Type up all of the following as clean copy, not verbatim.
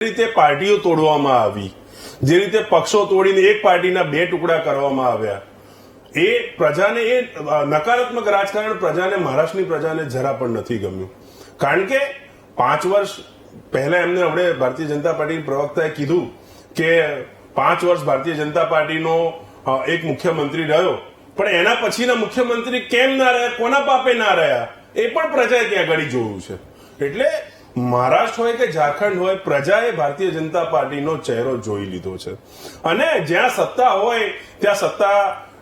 રીતે પાર્ટીઓ તોડવામાં આવી, જે રીતે પક્ષો તોડીને એક પાર્ટીના બે ટુકડા કરવામાં આવ્યા, એ પ્રજાને એ નકારાત્મક રાજકારણ પ્રજાને મહારાષ્ટ્રની પ્રજાને જરા પણ નથી ગમ્યું. કારણ કે 5 વર્ષ પહેલા એમને હવે ભારતીય જનતા પાર્ટી પ્રવક્તાએ કીધું કે 5 વર્ષ ભારતીય જનતા પાર્ટીનો એક મુખ્યમંત્રી રહ્યો, પણ એના પછીના મુખ્યમંત્રી કેમ ના રહ્યા, કોના પાપે ના રહ્યા, એ પણ પ્રજાએ ત્યાં આગળ જોયું છે. એટલે મહારાષ્ટ્ર હોય કે ઝારખંડ હોય, પ્રજાએ ભારતીય જનતા પાર્ટીનો ચહેરો જોઈ લીધો છે. અને જ્યાં સત્તા હોય ત્યાં સત્તા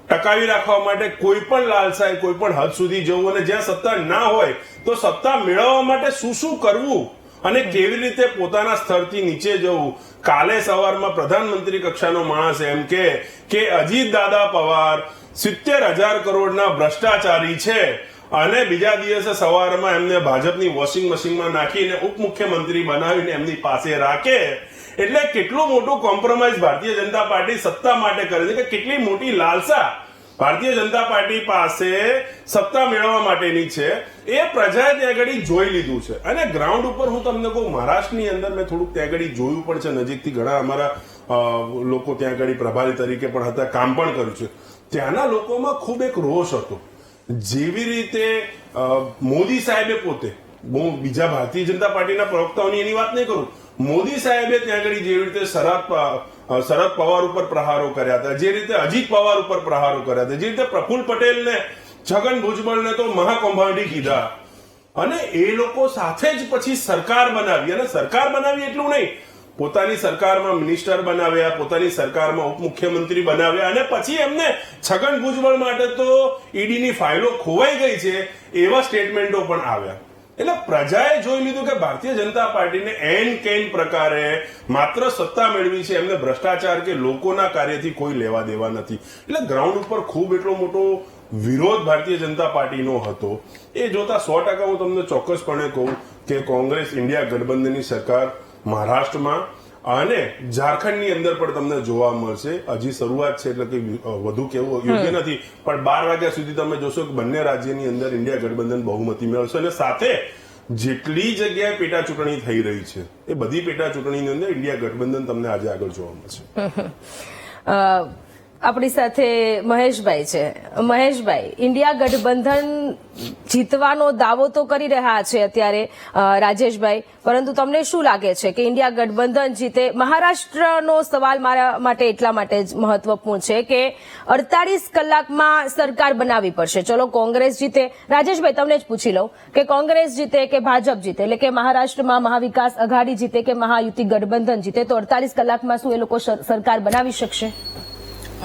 ટકાવી રાખવા માટે કોઈ પણ લાલસાએ કોઈ પણ હદ સુધી જવું, અને જ્યાં સત્તા ના હોય તો સત્તા મેળવવા માટે શું શું કરવું અને કેવી રીતે પોતાના સ્તરથી નીચે જવું. કાલે સવારમાં પ્રધાનમંત્રી કક્ષાનો માણસ એમ કે અજીત દાદા પવાર 70,000 કરોડના ભ્રષ્ટાચારી છે, અને બીજા દિવસે સવારમાં એમને ભાજપની વોશિંગ મશીનમાં નાખીને ઉપમુખ્યમંત્રી બનાવીને એમની પાસે રાખે. એટલે કેટલું મોટું કોમ્પ્રોમાઇઝ ભારતીય જનતા પાર્ટી સત્તા માટે કરે છે, કે કેટલી મોટી લાલસા ભારતીય જનતા પાર્ટી પાસે સત્તા મેળવવા માટેની છે, એ પ્રજાએ ત્યાં આગળ જોઈ લીધું છે. અને ગ્રાઉન્ડ ઉપર હું તમને કહું, મહારાષ્ટ્રની અંદર મેં થોડુંક ત્યાં આગળ જોયું પણ છે નજીકથી, ઘણા અમારા લોકો ત્યાં આગળ પ્રભારી તરીકે પણ હતા, કામ પણ કર્યું છે. ત્યાંના લોકોમાં ખૂબ એક રોષ હતો. જેવી રીતે મોદી સાહેબે પોતે, હું બીજા ભારતીય જનતા પાર્ટીના પ્રવક્તાઓની એની વાત નહીં કરું, મોદી સાહેબે ત્યાં આગળ જેવી રીતે શરદ પવાર ઉપર પ્રહારો કર્યા હતા, જે રીતે અજીત પવાર ઉપર પ્રહારો કર્યા હતા, જે રીતે પ્રફુલ્લ પટેલને, છગન ભુજબળને તો મહાકૌભાંડી કીધા, અને એ લોકો સાથે જ પછી સરકાર બનાવી. અને સરકાર બનાવી એટલું નહીં, પોતાની સરકારમાં મિનિસ્ટર બનાવ્યા, પોતાની સરકારમાં ઉપમુખ્યમંત્રી બનાવ્યા, અને પછી એમને છગન ભુજબળ માટે તો ઈડીની ફાઇલો ખોવાઈ ગઈ છે એવા સ્ટેટમેન્ટો પણ આવ્યા. એટલે પ્રજાએ જોઈ લીધું કે ભારતીય જનતા પાર્ટીને એન કેન પ્રકારે માત્ર સત્તા મેળવી છે, એમને ભ્રષ્ટાચાર કે લોકોના કાર્યથી કોઈ લેવા દેવા નથી. એટલે ગ્રાઉન્ડ ઉપર ખૂબ એટલો મોટો વિરોધ ભારતીય જનતા પાર્ટીનો હતો. એ જોતા 100% હું તમને ચોક્કસપણે કહું કે કોંગ્રેસ ઇન્ડિયા ગઠબંધનની સરકાર મહારાષ્ટ્રમાં અને ઝારખંડની અંદર પણ તમને જોવા મળશે. હજી શરૂઆત છે, એટલે કે વધુ કેવું યોગ્ય નથી, પણ 12 વાગ્યા સુધી તમે જોશો કે બંને રાજ્યની અંદર ઇન્ડિયા ગઠબંધન બહુમતી મેળવશે. અને સાથે જેટલી જગ્યાએ પેટા ચૂંટણી થઈ રહી છે, એ બધી પેટા ચૂંટણીની અંદર ઇન્ડિયા ગઠબંધન તમને આજે આગળ જોવા મળશે. આપણી સાથે મહેશભાઈ છે. મહેશભાઈ, ઇન્ડિયા ગઠબંધન જીતવાનો દાવો તો કરી રહ્યા છે અત્યારે રાજેશભાઈ, પરંતુ તમને શું લાગે છે કે ઇન્ડિયા ગઠબંધન જીતે? મહારાષ્ટ્રનો સવાલ મારા માટે એટલા માટે જ મહત્વપૂર્ણ છે કે 48 કલાકમાં સરકાર બનાવવી પડશે. ચલો કોંગ્રેસ જીતે, રાજેશભાઈ તમને જ પૂછી લઉં કે કોંગ્રેસ જીતે કે ભાજપ જીતે, એટલે કે મહારાષ્ટ્રમાં મહાવિકાસ અઘાડી જીતે કે મહાયુતિ ગઠબંધન જીતે, તો 48 કલાકમાં શું એ લોકો સરકાર બનાવી શકશે?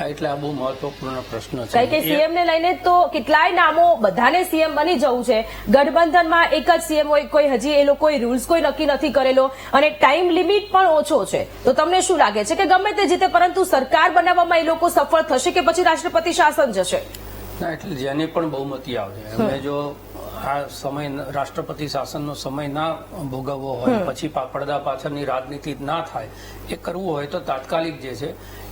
એટલે આ બહુ મહત્વપૂર્ણ પ્રશ્ન છે. કારણ કે સીએમ ને લઈને તો કેટલાય નામો, બધાને સીએમ બની જવું છે. ગઠબંધનમાં એક જ સીએમ હોય, કોઈ હજી એ લોકોએ રૂલ્સ કોઈ નક્કી નથી કરેલો, અને ટાઈમ લિમિટ પણ ઓછો છે. તો તમને શું લાગે છે કે ગમે તે જીતે, પરંતુ સરકાર બનાવવામાં એ લોકો સફળ થશે કે પછી રાષ્ટ્રપતિ શાસન જશે? ના, એટલે જેની પણ બહુમતી આવશે, એમને જો આ સમય રાષ્ટ્રપતિ શાસનનો સમય ના ભોગવવો હોય, પછી પડદા પાછળની રાજનીતિ ના થાય, એ કરવું હોય તો તાત્કાલિક જે છે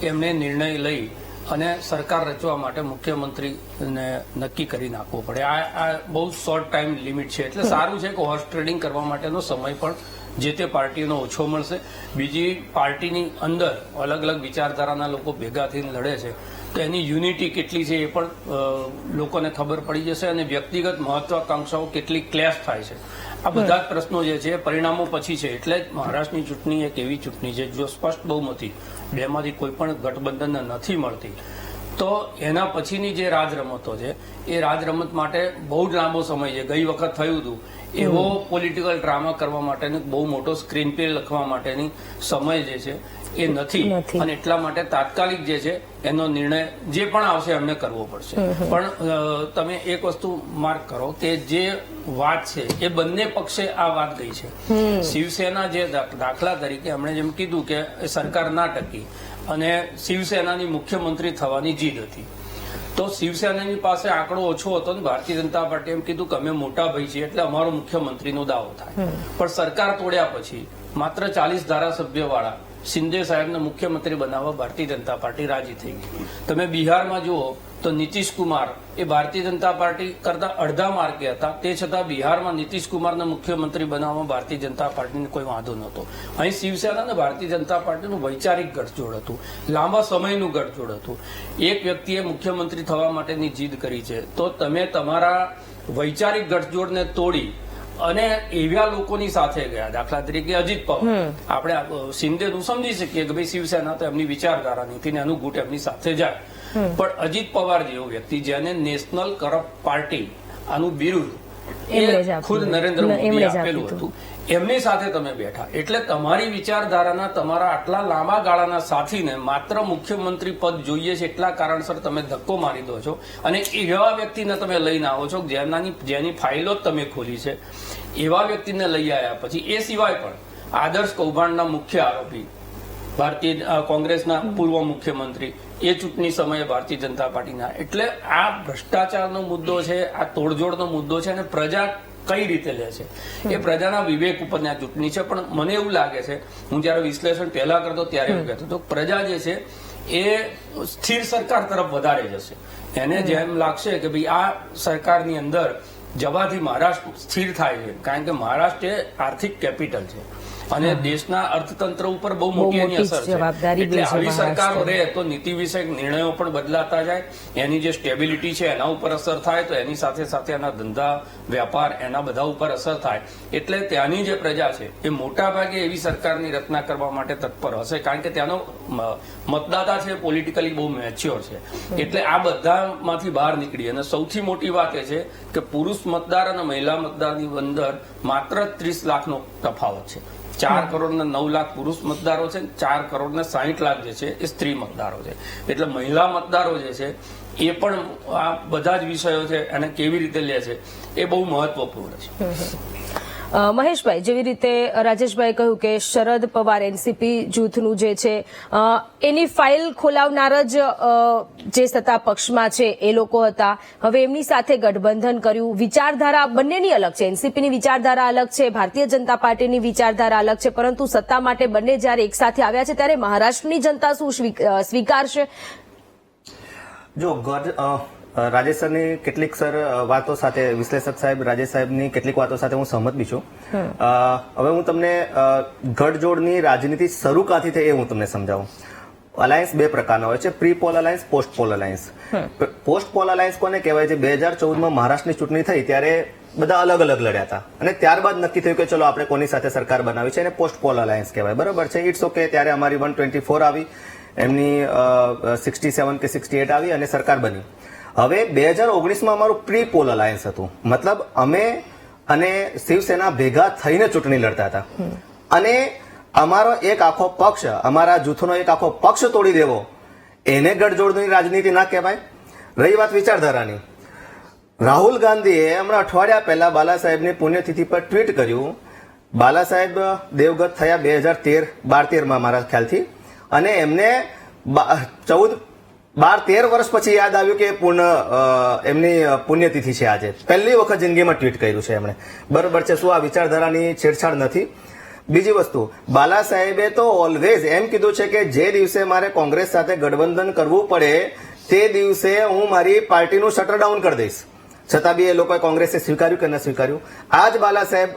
એમને નિર્ણય લઈ અને સરકાર રચવા માટે મુખ્યમંત્રીને નક્કી કરી નાખવો પડે. આ બહુ શોર્ટ ટાઈમ લિમિટ છે. એટલે સારું છે કે હોર્સ ટ્રેડિંગ કરવા માટેનો સમય પણ જે તે પાર્ટીનો ઓછો મળશે. બીજી પાર્ટીની અંદર અલગ અલગ વિચારધારાના લોકો ભેગા થઈને લડે છે, તો એની યુનિટી કેટલી છે એ પણ લોકોને ખબર પડી જશે, અને વ્યક્તિગત મહત્વાકાંક્ષાઓ કેટલી ક્લેશ થાય છે, આ બધા જ પ્રશ્નો જે છે પરિણામો પછી છે. એટલે જ મહારાષ્ટ્રની ચૂંટણી એક એવી ચૂંટણી છે જો સ્પષ્ટ બહુમતી બેમાંથી કોઈ પણ ગઠબંધનને નથી મળતી, તો એના પછીની જે રાજરમતો છે એ રાજરમત માટે બહુ જ લાંબો સમય છે. ગઈ વખત થયું હતું એવો પોલિટિકલ ડ્રામા કરવા માટેનો બહુ મોટો સ્ક્રીન પ્લે લખવા માટેની સમય જે છે એ નથી, અને એટલા માટે તાત્કાલિક જે છે એનો નિર્ણય જે પણ આવશે એમને કરવો પડશે. પણ તમે એક વસ્તુ માર્ક કરો કે જે વાત છે એ બંને પક્ષે આ વાત ગઈ છે. શિવસેના જે દાખલા તરીકે એમણે જેમ કીધું કે સરકાર ના ટકી અને શિવસેનાની મુખ્યમંત્રી થવાની જીદ હતી, તો શિવસેનાની પાસે આંકડો ઓછો હતો ને ભારતીય જનતા પાર્ટીએ એમ કીધું કે અમે મોટા ભાઈ છીએ એટલે અમારો મુખ્યમંત્રીનો દાવો થાય. પણ સરકાર તોડ્યા પછી માત્ર 40 ધારાસભ્ય વાળા શિંદે સાહેબને મુખ્યમંત્રી બનાવવા ભારતીય જનતા પાર્ટી રાજી થઈ ગઈ. તમે બિહારમાં જુઓ તો નીતિશ કુમાર એ ભારતીય જનતા પાર્ટી કરતા અડધા માર્કે હતા, તે છતાં બિહારમાં નીતિશ કુમારને મુખ્યમંત્રી બનાવવામાં ભારતીય જનતા પાર્ટીને કોઈ વાંધો નહોતો. અહીં શિવસેના અને ભારતીય જનતા પાર્ટીનું વૈચારિક ગઠજોડ હતું, લાંબા સમયનું ગઠજોડ હતું. એક વ્યક્તિએ મુખ્યમંત્રી થવા માટેની જીદ કરી છે, તો તમે તમારા વૈચારિક ગઠજોડને તોડી અને એવા લોકોની સાથે ગયા. દાખલા તરીકે અજીત પવાર, આપણે શિંદેનું સમજી શકીએ કે ભાઈ શિવસેના તો એમની વિચારધારા નથી ને અનુગૂટ એમની સાથે જાય, પણ અજીત પવાર જેવો વ્યક્તિ જેને નેશનલ કરપ્ટ પાર્ટી આનું બિરુદ એ ખુદ નરેન્દ્ર મોદીએ આપેલું હતું, એમની સાથે તમે બેઠા. એટલે તમારી વિચારધારાના તમારા આટલા લાંબા ગાળાના સાથીને માત્ર મુખ્યમંત્રી પદ જોઈએ છે એટલા કારણસર તમે ધક્કો મારી દો છો અને એવા વ્યક્તિને તમે લઈને આવો છો જેની ફાઇલો જ તમે ખોલી છે. એવા વ્યક્તિને લઈ આવ્યા પછી એ સિવાય પણ આદર્શ કૌભાંડના મુખ્ય આરોપી ભારતીય કોંગ્રેસના પૂર્વ મુખ્યમંત્રી એ ચૂંટણી સમયે ભારતીય જનતા પાર્ટીના. એટલે આ ભ્રષ્ટાચારનો મુદ્દો છે, આ તોડજોડનો મુદ્દો છે અને પ્રજા કઈ રીતે લે છે એ પ્રજાના વિવેક ઉપરની આ ચૂંટણી છે. પણ મને એવું લાગે છે, હું જયારે વિશ્લેષણ પહેલા કરતો ત્યારે એવું કહેતો હતો, પ્રજા જે છે એ સ્થિર સરકાર તરફ વધારે જશે. એને જેમ લાગશે કે ભાઈ આ સરકારની અંદર જવાથી મહારાષ્ટ્ર સ્થિર થાય છે, કારણ કે મહારાષ્ટ્ર એ આર્થિક કેપિટલ છે અને દેશના અર્થતંત્ર ઉપર બહુ મોટી એની અસર છે. એટલે આવી સરકારો રહે તો નીતિ વિષયક નિર્ણયો પણ બદલાતા જાય, એની જે સ્ટેબિલિટી છે એના ઉપર અસર થાય, તો એની સાથે સાથે એના ધંધા વેપાર એના બધા ઉપર અસર થાય. એટલે ત્યાંની જે પ્રજા છે એ મોટા ભાગે એવી સરકારની રચના કરવા માટે તત્પર હશે, કારણ કે ત્યાંનો મતદાતા છે પોલિટિકલી બહુ મેચ્યોર છે. એટલે આ બધામાંથી બહાર નીકળી. અને સૌથી મોટી વાત એ છે કે પુરુષ મતદાર અને મહિલા મતદારની અંદર માત્ર 30 લાખનો તફાવત છે. 4 કરોડ ને 9 લાખ પુરુષ મતદારો છે, 4 કરોડ ને 60 લાખ જે છે એ સ્ત્રી મતદારો છે. એટલે મહિલા મતદારો જે છે એ પણ આ બધા જ વિષયો છે અને કેવી રીતે લે છે એ બહુ મહત્વપૂર્ણ છે. મહેશભાઈ, જેવી રીતે રાજેશભાઈ કહ્યું કે શરદ પવાર એનસીપી જૂથનું જે છે એની ફાઇલ ખોલાવનાર જ જે સત્તા પક્ષમાં છે એ લોકો હતા. હવે એમની સાથે ગઠબંધન કર્યું. વિચારધારા બંનેની અલગ છે, એનસીપીની વિચારધારા અલગ છે, ભારતીય જનતા પાર્ટીની વિચારધારા અલગ છે, પરંતુ સત્તા માટે બંને જયારે એક સાથે આવ્યા છે ત્યારે મહારાષ્ટ્રની જનતા શું સ્વીકારશે? જો રાજેશ સરની કેટલીક વાતો સાથે, વિશ્લેષક સાહેબ રાજેશ સાહેબની કેટલીક વાતો સાથે હું સહમત બી છું. હવે હું તમને ગઠજોડની રાજનીતિ શરૂ ક્યાંથી થઈ એ હું તમને સમજાવું. અલાયન્સ બે પ્રકારના હોય છે, pre poll alliance, post poll alliance. Post poll alliance કોને કહેવાય છે? 2014માં મહારાષ્ટ્રની ચૂંટણી થઈ ત્યારે બધા અલગ અલગ લડ્યા હતા અને ત્યારબાદ નક્કી થયું કે ચલો આપણે કોની સાથે સરકાર બનાવી છે, અને પોસ્ટ પોલ અલાયન્સ કહેવાય. બરોબર છે, ઇટ્સ ઓકે. ત્યારે અમારી 124 આવી, એમની 67 કે 68 આવી અને સરકાર બની. હવે 2019માં અમારું પ્રી પોલ અલાયન્સ હતું, મતલબ અમે અને શિવસેના ભેગા થઈને ચૂંટણી લડતા હતા અને અમારો એક આખો પક્ષ, અમારા જૂથનો એક આખો પક્ષ તોડી દેવો એને ગઠજોડની રાજનીતિ ના કહેવાય. રહી વાત વિચારધારાની, રાહુલ ગાંધીએ હમણાં અઠવાડિયા પહેલા બાલા સાહેબની પુણ્યતિથિ પર ટ્વીટ કર્યું. બાલા સાહેબ દેવગત થયા 2013 મારા ખ્યાલથી, અને એમને 12-13 વર્ષ પછી યાદ આવ્યું કે એમની પુણ્યતિથિ છે આજે. પહેલી વખત જિંદગીમાં ટ્વીટ કર્યું છે એમણે. બરોબર છે, શું આ વિચારધારાની છેડછાડ નથી? બીજી વસ્તુ, બાલા સાહેબે તો ઓલવેઝ એમ કીધું છે કે જે દિવસે મારે કોંગ્રેસ સાથે ગઠબંધન કરવું પડે તે દિવસે હું મારી પાર્ટીનું શટર ડાઉન કરી દઈશ. છતાં બી એ લોકોએ કોંગ્રેસે સ્વીકાર્યું કે ન સ્વીકાર્યું? આ જ બાલા સાહેબ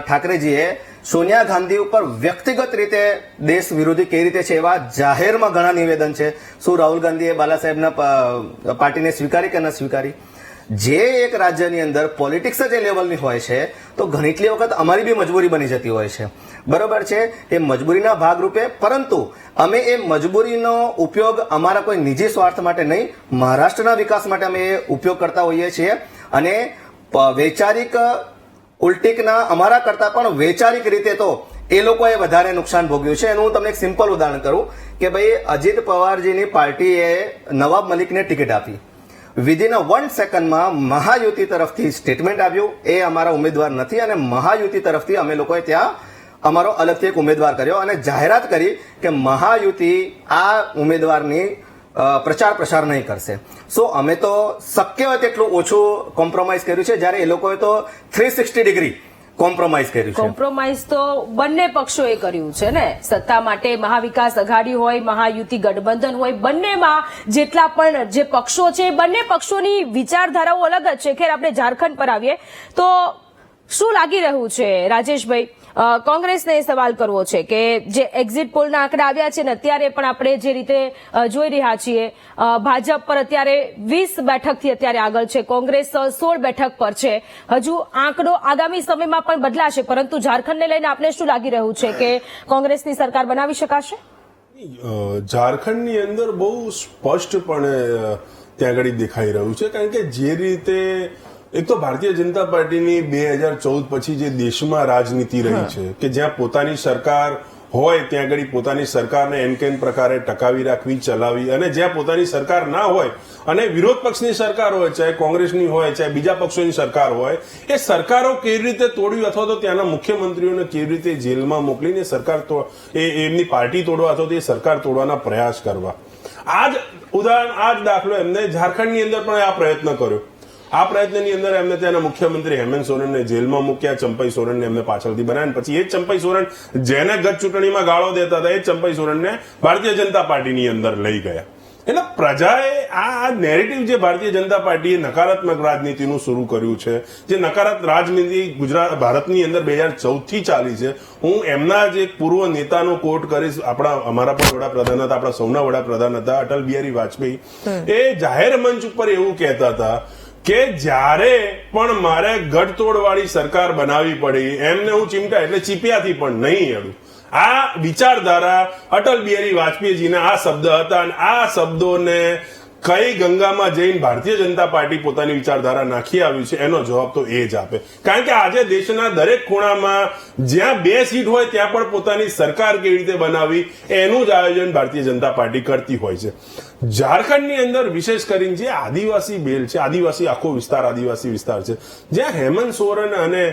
ઠાકરેજીએ સોનિયા ગાંધી ઉપર વ્યક્તિગત રીતે દેશ વિરોધી કેવી રીતે છે એવા જાહેરમાં ઘણા નિવેદન છે. શું રાહુલ ગાંધીએ બાલા સાહેબના પાર્ટીને સ્વીકારી કે ન સ્વીકારી? જે એક રાજ્યની અંદર પોલિટિક્સ જ એ લેવલની હોય છે તો ઘણીટલી વખત અમારી બી મજબૂરી બની જતી હોય છે. બરોબર છે, એ મજબૂરીના ભાગરૂપે, પરંતુ અમે એ મજબૂરીનો ઉપયોગ અમારા કોઈ નિજી સ્વાર્થ માટે નહીં, મહારાષ્ટ્રના વિકાસ માટે અમે એ ઉપયોગ કરતા હોઈએ છીએ. અને વૈચારિક ઉલટીકના અમારા કરતા પણ વૈચારિક રીતે તો એ લોકોએ વધારે નુકસાન ભોગ્યું છે. એનું હું તમને એક સિમ્પલ ઉદાહરણ કરું કે ભાઈ અજીત પવારજીની પાર્ટીએ નવાબ મલિકને ટિકિટ આપી. વિધિન 1 સેકન્ડમાં મહાયુતિ તરફથી સ્ટેટમેન્ટ આવ્યું એ અમારા ઉમેદવાર નથી, અને મહાયુતિ તરફથી અમે લોકોએ ત્યાં અમારો અલગથી એક ઉમેદવાર કર્યો અને જાહેરાત કરી કે મહાયુતિ આ ઉમેદવારની પ્રચાર પ્રસાર નહીં કરશે. સો અમે તો શક્ય હોય તેટલું ઓછું કોમ્પ્રોમાઇઝ કર્યું છે, જ્યારે એ લોકોએ તો 360 ડિગ્રી કોમ્પ્રોમાઇઝ કર્યું છે? કોમ્પ્રોમાઇઝ તો બંને પક્ષોએ કર્યું છે ને. સત્તા માટે મહાવિકાસ અઘાડી હોય, મહાયુતિ ગઠબંધન હોય, બંનેમાં જેટલા પણ જે પક્ષો છે બંને પક્ષોની વિચારધારાઓ અલગ જ છે. ખેર, આપણે ઝારખંડ પર આવીએ તો શું લાગી રહ્યું છે રાજેશભાઈ? કોંગ્રેસને એ સવાલ કરવો છે કે જે એક્ઝિટ પોલના આંકડા આવ્યા છે ને અત્યારે પણ આપણે જે રીતે જોઈ રહ્યા છીએ, ભાજપ પર અત્યારે 20 બેઠકથી અત્યારે આગળ છે, કોંગ્રેસ 16 બેઠક પર છે. હજુ આંકડો આગામી સમયમાં પણ બદલાશે, પરંતુ ઝારખંડને લઈને આપને શું લાગી રહ્યું છે કે કોંગ્રેસની સરકાર બનાવી શકાશે? ઝારખંડની અંદર બહુ સ્પષ્ટપણે ત્યાં આગળ દેખાઈ રહ્યું છે, કારણ કે જે રીતે એક તો ભારતીય જનતા પાર્ટીની 2014 પછી જે દેશમાં રાજનીતિ રહી છે કે જ્યાં પોતાની સરકાર હોય ત્યાં આગળ પોતાની સરકારને એન કેન પ્રકારે ટકાવી રાખવી, ચલાવી, અને જ્યાં પોતાની સરકાર ના હોય અને વિરોધ પક્ષની સરકાર હોય, ચાહે કોંગ્રેસની હોય ચાહે બીજા પક્ષોની સરકાર હોય, એ સરકારો કેવી રીતે તોડવી અથવા તો ત્યાંના મુખ્યમંત્રીઓને કેવી રીતે જેલમાં મોકલીને સરકાર એમની પાર્ટી તોડવા અથવા તો એ સરકાર તોડવાના પ્રયાસ કરવા. આ જ ઉદાહરણ, આ જ દાખલો એમને ઝારખંડની અંદર પણ આ પ્રયત્ન કર્યો. આ પ્રયત્નની અંદર એમને ત્યાંના મુખ્યમંત્રી હેમંત સોરેનને જેલમાં મૂક્યા, ચંપઈ સોરેનને એમને પાછળથી બનાવ્યા, પછી એ જ ચંપઈ સોરેન જેને ગત ચૂંટણીમાં ગાળો દેતા હતા એ ચંપઈ સોરેનને ભારતીય જનતા પાર્ટીની અંદર લઈ ગયા. એટલે પ્રજાએ આ નેરેટિવ જે ભારતીય જનતા પાર્ટીએ નકારાત્મક રાજનીતિનું શરૂ કર્યું છે, જે નકારાત્મક રાજનીતિ ભારતની અંદર 2014 થી ચાલી છે, હું એમના જ એક પૂર્વ નેતાનો કોટ કરીશ. અમારા પણ વડાપ્રધાન હતા, આપણા સૌના વડાપ્રધાન હતા અટલ બિહારી વાજપેયી. એ જાહેર મંચ ઉપર એવું કહેતા હતા કે જ્યારે પણ મારે ગઢતોડવાળી સરકાર બનાવવી પડી એમને હું ચીમટા એટલે ચીપિયાથી પણ નહીં અડું. આ વિચારધારા અટલ બિહારી વાજપેયીજીના આ શબ્દ હતા, અને આ શબ્દોને કઈ ગંગામાં જઈને ભારતીય જનતા પાર્ટી પોતાની વિચારધારા નાખી આવ્યું છે એનો જવાબ તો એ જ આપે. કારણ કે આજે દેશના દરેક ખૂણામાં જ્યાં 2 સીટ હોય ત્યાં પણ પોતાની સરકાર કેવી રીતે બનાવવી એનું જ આયોજન ભારતીય જનતા પાર્ટી કરતી હોય છે. ઝારખંડની અંદર વિશેષ કરીને જે આદિવાસી બેલ્ટ છે, આદિવાસી આખો વિસ્તાર આદિવાસી વિસ્તાર છે, જ્યાં હેમંત સોરેન અને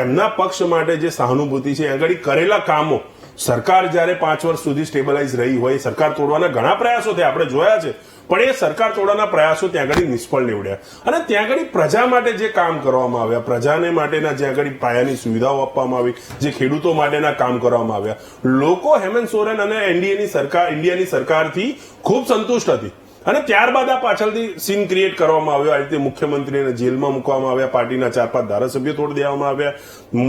એમના પક્ષ માટે જે સહાનુભૂતિ છે આગળ કરેલા કામો, સરકાર જયારે 5 વર્ષ સુધી સ્ટેબલાઇઝ રહી હોય, સરકાર તોડવાના ઘણા પ્રયાસો થયા, આપણે જોયા છે, પણ એ સરકાર તોડવાના પ્રયાસો ત્યાં આગળ નિષ્ફળ નીવડ્યા. અને ત્યાં આગળ પ્રજા માટે જે કામ કરવામાં આવ્યા, પ્રજાને માટેના જ્યાં આગળ પાયાની સુવિધાઓ આપવામાં આવી, જે ખેડૂતો માટેના કામ કરવામાં આવ્યા, લોકો હેમંત સોરેન અને ઇન્ડિયાની સરકારથી ખૂબ સંતુષ્ટ હતી. અને ત્યારબાદ આ પાછળથી સીન ક્રિએટ કરવામાં આવ્યો. આ રીતે મુખ્યમંત્રીને જેલમાં મૂકવામાં આવ્યા, પાર્ટીના 4-5 ધારાસભ્યો તોડી દેવામાં આવ્યા,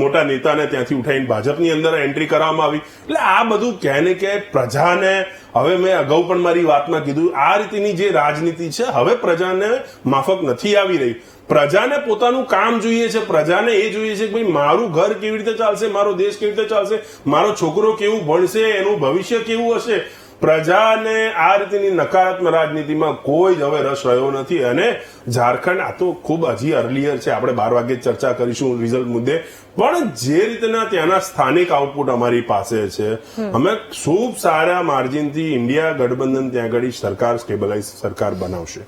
મોટા નેતાને ત્યાંથી ઉઠાઈને ભાજપની અંદર એન્ટ્રી કરવામાં આવી. એટલે આ બધું ક્યાંય ને ક્યાંય પ્રજાને, હવે મેં અગાઉ પણ મારી વાતમાં કીધું, આ રીતની જે રાજનીતિ છે હવે પ્રજાને માફક નથી આવી રહી. પ્રજાને પોતાનું કામ જોઈએ છે, પ્રજાને એ જોઈએ છે કે ભાઈ મારું ઘર કેવી રીતે ચાલશે, મારો દેશ કેવી રીતે ચાલશે, મારો છોકરો કેવું ભણશે, એનું ભવિષ્ય કેવું હશે. પ્રજાને આ રીતની નકારાત્મક રાજનીતિમાં કોઈ જ હવે રસ રહ્યો નથી. અને ઝારખંડ આ તો ખૂબ હજી અર્લિયર છે, આપણે 12 વાગે ચર્ચા કરીશું રિઝલ્ટ મુદ્દે, પણ જે રીતના ત્યાંના સ્થાનિક આઉટપુટ અમારી પાસે છે, અમે ખૂબ સારા માર્જિનથી ઇન્ડિયા ગઠબંધન ત્યાં આગળ સરકાર સ્ટેબલાઇઝ સરકાર બનાવશે.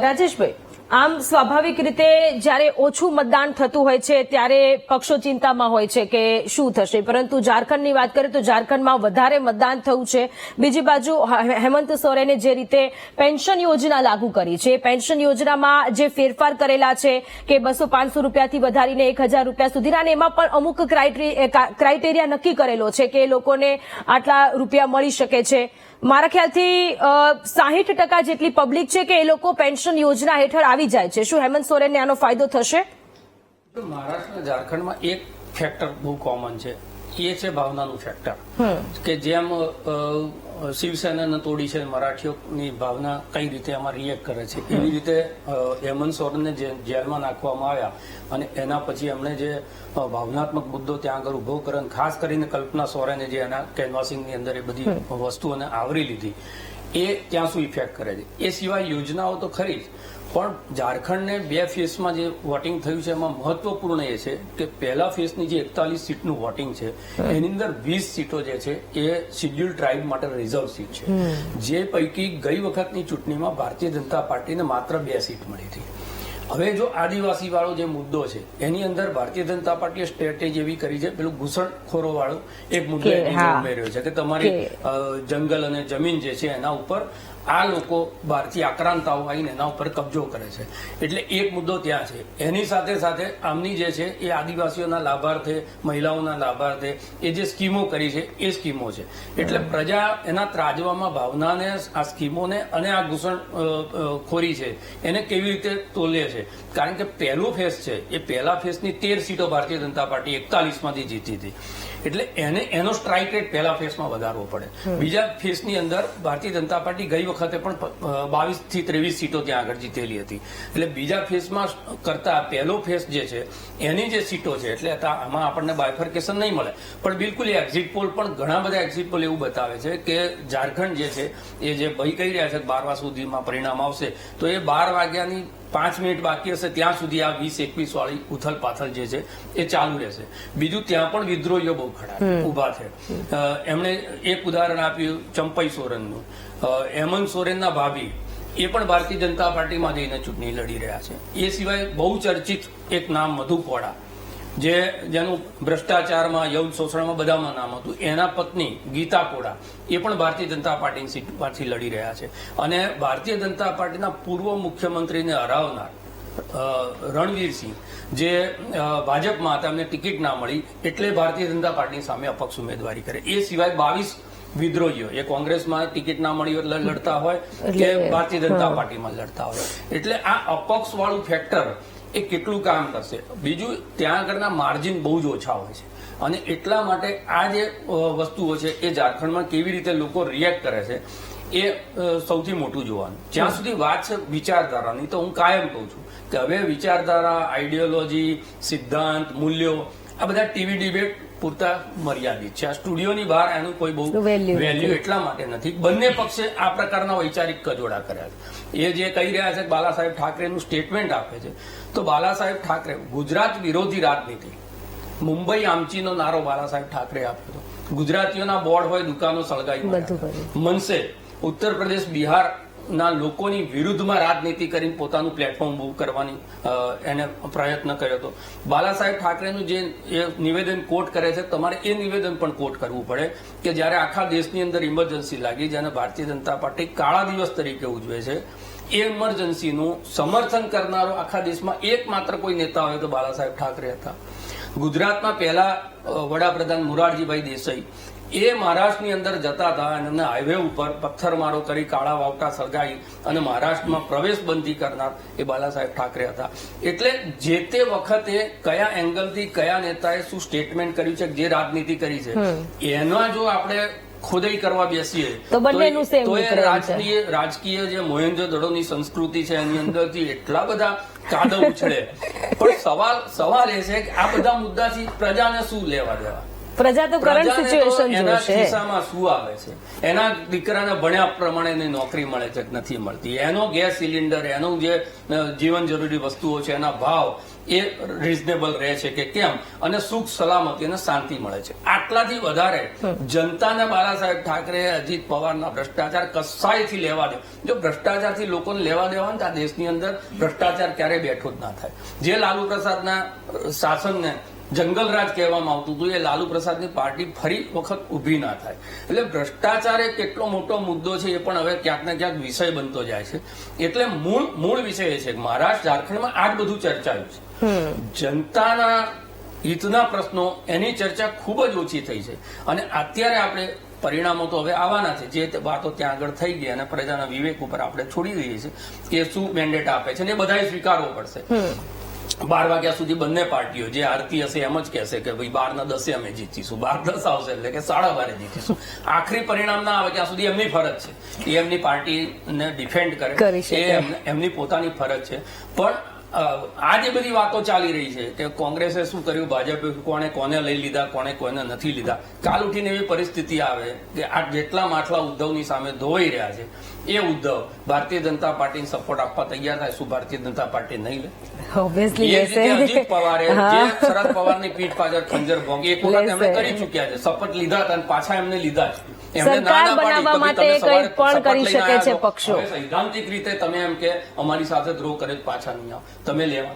રાજેશભાઈ, આમ સ્વાભાવિક રીતે જ્યારે ઓછું મતદાન થતું હોય છે ત્યારે પક્ષો ચિંતામાં હોય છે કે શું થશે, પરંતુ ઝારખંડની વાત કરીએ તો ઝારખંડમાં વધારે મતદાન થયું છે. બીજી બાજુ હેમંત સોરેને જે રીતે પેન્શન યોજના લાગુ કરી છે, પેન્શન યોજનામાં જે ફેરફાર કરેલા છે કે 200-500 રૂપિયાથી વધારીને 1000 રૂપિયા સુધીના, અને એમાં પણ અમુક ક્રાઇટેરિયા નક્કી કરેલો છે કે લોકોને આટલા રૂપિયા મળી શકે છે. મારા ખ્યાલથી 60% જેટલી પબ્લિક છે કે એ લોકો પેન્શન યોજના હેઠળ આવી જાય છે. શું હેમંત સોરેનને આનો ફાયદો થશે? મહારાષ્ટ્ર ઝારખંડમાં એક ફેક્ટર બહુ કોમન છે, એ છે ભાવનાનું ફેક્ટર. કે જેમ શિવસેનાને તોડી છે, મરાઠીઓની ભાવના કઈ રીતે આમાં રિએક્ટ કરે છે, એવી રીતે હેમંત સોરેનને જેલમાં નાખવામાં આવ્યા અને એના પછી એમણે જે ભાવનાત્મક મુદ્દો ત્યાં આગળ ઉભો કર્યો, ખાસ કરીને કલ્પના સોરેને જે એના કેનવાસિંગની અંદર એ બધી વસ્તુઓને આવરી લીધી, એ ત્યાં શું ઇફેક્ટ કરે છે. એ સિવાય યોજનાઓ તો ખરી જ, પણ ઝારખંડને 2 ફેઝમાં જે વોટિંગ થયું છે એમાં મહત્વપૂર્ણ એ છે કે પહેલા ફેઝની જે 41 સીટનું વોટિંગ છે એની અંદર 20 સીટો જે છે એ શિડ્યુલ ટ્રાઇબ માટે રિઝર્વ સીટ છે, જે પૈકી ગઈ વખતની ચૂંટણીમાં ભારતીય જનતા પાર્ટીને માત્ર 2 સીટ મળી હતી. હવે જો આદિવાસી વાળો જે મુદ્દો છે એની અંદર ભારતીય જનતા પાર્ટીએ સ્ટ્રેટેજી એવી કરી છે, પેલું ઘૂસણખોરો વાળો એક મુદ્દો એની અંદર ઉમેર્યો છે કે તમારી જંગલ અને જમીન જે છે એના ઉપર આ લોકો બહારથી આક્રાંતાઓ આવીને એના ઉપર કબજો કરે છે, એટલે એક મુદ્દો ત્યાં છે. એની સાથે સાથે આમની જે છે એ આદિવાસીઓના લાભાર્થે, મહિલાઓના લાભાર્થે એ જે સ્કીમો કરી છે એ સ્કીમો છે. એટલે પ્રજા એના ત્રાજવામાં ભાવનાને, આ સ્કીમોને અને આ ઘૂસણખોરી છે એને કેવી રીતે તોલે છે. કારણ કે પહેલું ફેઝ છે એ પહેલા ફેઝની 13 સીટો ભારતીય જનતા પાર્ટી 41માંથી જીતી હતી, એટલે એનો સ્ટ્રાઇક રેટ પહેલા ફેઝમાં વધારવો પડે. બીજા ફેઝની અંદર ભારતીય જનતા પાર્ટી ગઈ વખતે પણ 22 થી 23 સીટો ત્યાં આગળ જીતેલી હતી, એટલે બીજા ફેઝમાં કરતા પહેલો ફેઝ જે છે એની જે સીટો છે, એટલે આમાં આપણને બાયફર્કેશન નહીં મળે, પણ બિલકુલ એક્ઝિટ પોલ પણ ઘણા બધા એક્ઝિટ પોલ એવું બતાવે છે કે ઝારખંડ જે છે એ જે ભાઈ કહી રહ્યા છે 12 સુધીમાં પરિણામ આવશે, તો એ 12 વાગ્યાની 5 મિનિટ બાકી હશે ત્યાં સુધી આ 20-21 વાળી ઉથલ પાથલ જે છે એ ચાલુ રહેશે. બીજું ત્યાં પણ વિદ્રોહીઓ બહુ ખડા ઉભા છે. એમણે એક ઉદાહરણ આપ્યું ચંપઈ સોરેનનું. હેમંત સોરેનના ભાભી એ પણ ભારતીય જનતા પાર્ટીમાં જઈને ચૂંટણી લડી રહ્યા છે. એ સિવાય બહુ ચર્ચિત એક નામ મધુ કોડા, જેનું ભ્રષ્ટાચારમાં, યૌન શોષણમાં બધામાં નામ હતું, એના પત્ની ગીતા કોડા એ પણ ભારતીય જનતા પાર્ટીની સીટ પરથી લડી રહ્યા છે. અને ભારતીય જનતા પાર્ટીના પૂર્વ મુખ્યમંત્રીને હરાવનાર રણવીરસિંહ જે ભાજપમાં હતા, એમને ટિકિટ ના મળી એટલે ભારતીય જનતા પાર્ટીની સામે અપક્ષ ઉમેદવારી કરે. એ સિવાય 22 વિદ્રોહીઓ એ કોંગ્રેસમાં ટિકિટ ના મળી એટલે લડતા હોય કે ભારતીય જનતા પાર્ટીમાં લડતા હોય, એટલે આ અપક્ષ વાળું ફેક્ટર એ કેટલું કામ કરશે. બીજું ત્યાં આગળના માર્જિન બહુ જ ઓછા હોય છે, અને એટલા માટે આ જે વસ્તુઓ છે એ ઝારખંડમાં કેવી રીતે લોકો રિએક્ટ કરે છે એ સૌથી મોટું જોવાનું. જ્યાં સુધી વાત છે વિચારધારાની, તો હું કાયમ કહું છું કે હવે વિચારધારા, આઈડિયોલોજી, સિદ્ધાંત, મૂલ્યો આ બધા ટીવી ડિબેટ પૂરતા મર્યાદિત છે. આ સ્ટુડિયોની બહાર એનું કોઈ બહુ વેલ્યુ એટલા માટે નથી. બંને પક્ષે આ પ્રકારના વૈચારિક કજોડા કર્યા છે. એ જે કહી રહ્યા છે કે બાલા સાહેબ ઠાકરેનું સ્ટેટમેન્ટ આપે છે, તો બાલા સાહેબ ઠાકરે ગુજરાત વિરોધી રાજનીતિ, મુંબઈ આમચીનો નારો બાલા સાહેબ ઠાકરે આપ્યો હતો. ગુજરાતીઓના બોર્ડ હોય, દુકાનો સળગાવી મનસે ઉત્તર પ્રદેશ, બિહાર ના લોકોની વિરુદ્ધમાં રાજનીતિ કરીને પોતાનું પ્લેટફોર્મ ઉભું કરવાની એને પ્રયત્ન કર્યો હતો. બાલા સાહેબ ઠાકરેનું જે નિવેદન કોટ કરે છે, તમારે એ નિવેદન પણ કોટ કરવું પડે કે જ્યારે આખા દેશની અંદર ઇમરજન્સી લાગી, જેને ભારતીય જનતા પાર્ટી કાળા દિવસ તરીકે ઉજવે છે, એ ઇમરજન્સીનું સમર્થન કરનારો આખા દેશમાં એકમાત્ર કોઈ નેતા હોય તો બાલા સાહેબ ઠાકરે હતા. ગુજરાતના પહેલા વડાપ્રધાન મોરારજીભાઈ દેસાઈ એ મહારાષ્ટ્રની અંદર જતા હતા અને એમને હાઈવે ઉપર પથ્થરમારો કરી, કાળા વાવટા સળગાવી અને મહારાષ્ટ્રમાં પ્રવેશ બંધી કરનાર એ બાલા સાહેબ ઠાકરે હતા. એટલે જે તે વખતે કયા એંગલથી કયા નેતાએ શું સ્ટેટમેન્ટ કર્યું છે, જે રાજનીતિ કરી છે, એના જો આપણે ખોદાઈ કરવા બેસીએ તો એ રાજકીય જે મોહેંજો-દડોની સંસ્કૃતિ છે એની અંદરથી એટલા બધા કાદવ ઉછળે. પણ સવાલ એ છે કે આ બધા મુદ્દાથી પ્રજાને શું લેવા દેવા? પ્રજા તો કરંટ સિચ્યુએશન એના ખિસ્સામાં શું આવે છે, એના દીકરાને ભણ્યા પ્રમાણે નોકરી મળે છે કે નથી મળતી, એનો ગેસ સિલિન્ડર, એનું જે જીવન જરૂરી વસ્તુઓ છે એના ભાવ એ રીઝનેબલ રહે છે કે કેમ, અને સુખ સલામતી અને શાંતિ મળે છે. આટલાથી વધારે જનતાને બાલા સાહેબ ઠાકરે, અજીત પવારના ભ્રષ્ટાચાર કસાયથી લેવા દે. જો ભ્રષ્ટાચારથી લોકોને લેવા દેવા ને, આ દેશની અંદર ભ્રષ્ટાચાર ક્યારેય બેઠો જ ના થાય. જે લાલુ પ્રસાદના શાસનને જંગલરાજ કહેવામાં આવતું હતું, એ લાલુ પ્રસાદની પાર્ટી ફરી વખત ઉભી ના થાય. એટલે ભ્રષ્ટાચાર એ કેટલો મોટો મુદ્દો છે એ પણ હવે ક્યાંક ને ક્યાંક વિષય બનતો જાય છે. એટલે મૂળ વિષય એ છે કે મહારાષ્ટ્ર, ઝારખંડમાં આ જ બધું ચર્ચાયું છે. જનતાના હિતના પ્રશ્નો એની ચર્ચા ખૂબ જ ઓછી થઈ છે. અને અત્યારે આપણે પરિણામો તો હવે આવવાના છે, જે વાતો ત્યાં આગળ થઈ ગઈ અને પ્રજાના વિવેક ઉપર આપણે છોડી દઈએ છીએ કે શું મેન્ડેટ આપે છે, અને એ બધાએ સ્વીકારવો પડશે. 12 વાગ્યા સુધી બંને પાર્ટીઓ જે આરતી હશે એમ જ કહેશે કે ભાઈ 12:10 અમે જીતીશું, 12:10 આવશે એટલે કે 12:30 જીતીશું. આખરી પરિણામ ના આવે ત્યાં સુધી એમની ફરજ છે, એ એમની પાર્ટીને ડિફેન્ડ કરે, એ એમની પોતાની ફરજ છે. પણ આ જે બધી વાતો ચાલી રહી છે કે કોંગ્રેસે શું કર્યું, ભાજપે કોને લઈ લીધા, કોને નથી લીધા, કાલ ઉઠીને એવી પરિસ્થિતિ આવે કે આ જેટલા માટલા ઉદ્ધવની સામે ધોવાઈ રહ્યા છે, એ ઉદ્ધવ ભારતીય જનતા પાર્ટીને સપોર્ટ આપવા તૈયાર થાય, શું ભારતીય જનતા પાર્ટી નહીં લે? અજીત પવારે જે શરદ પવારની પીઠ પાછળ ખંજર ભોગી એક વખત એમણે કરી ચુક્યા છે, શપથ લીધા હતા અને પાછા એમને લીધા છે. સરકાર બનાવવા માટે કંઈ પણ કરી શકે છે પક્ષો. સૈદ્ધાંતિક રીતે તમે એમ કે અમારી સાથે દ્રોહ કરે પાછા નહીં આવો, તમે લેવા.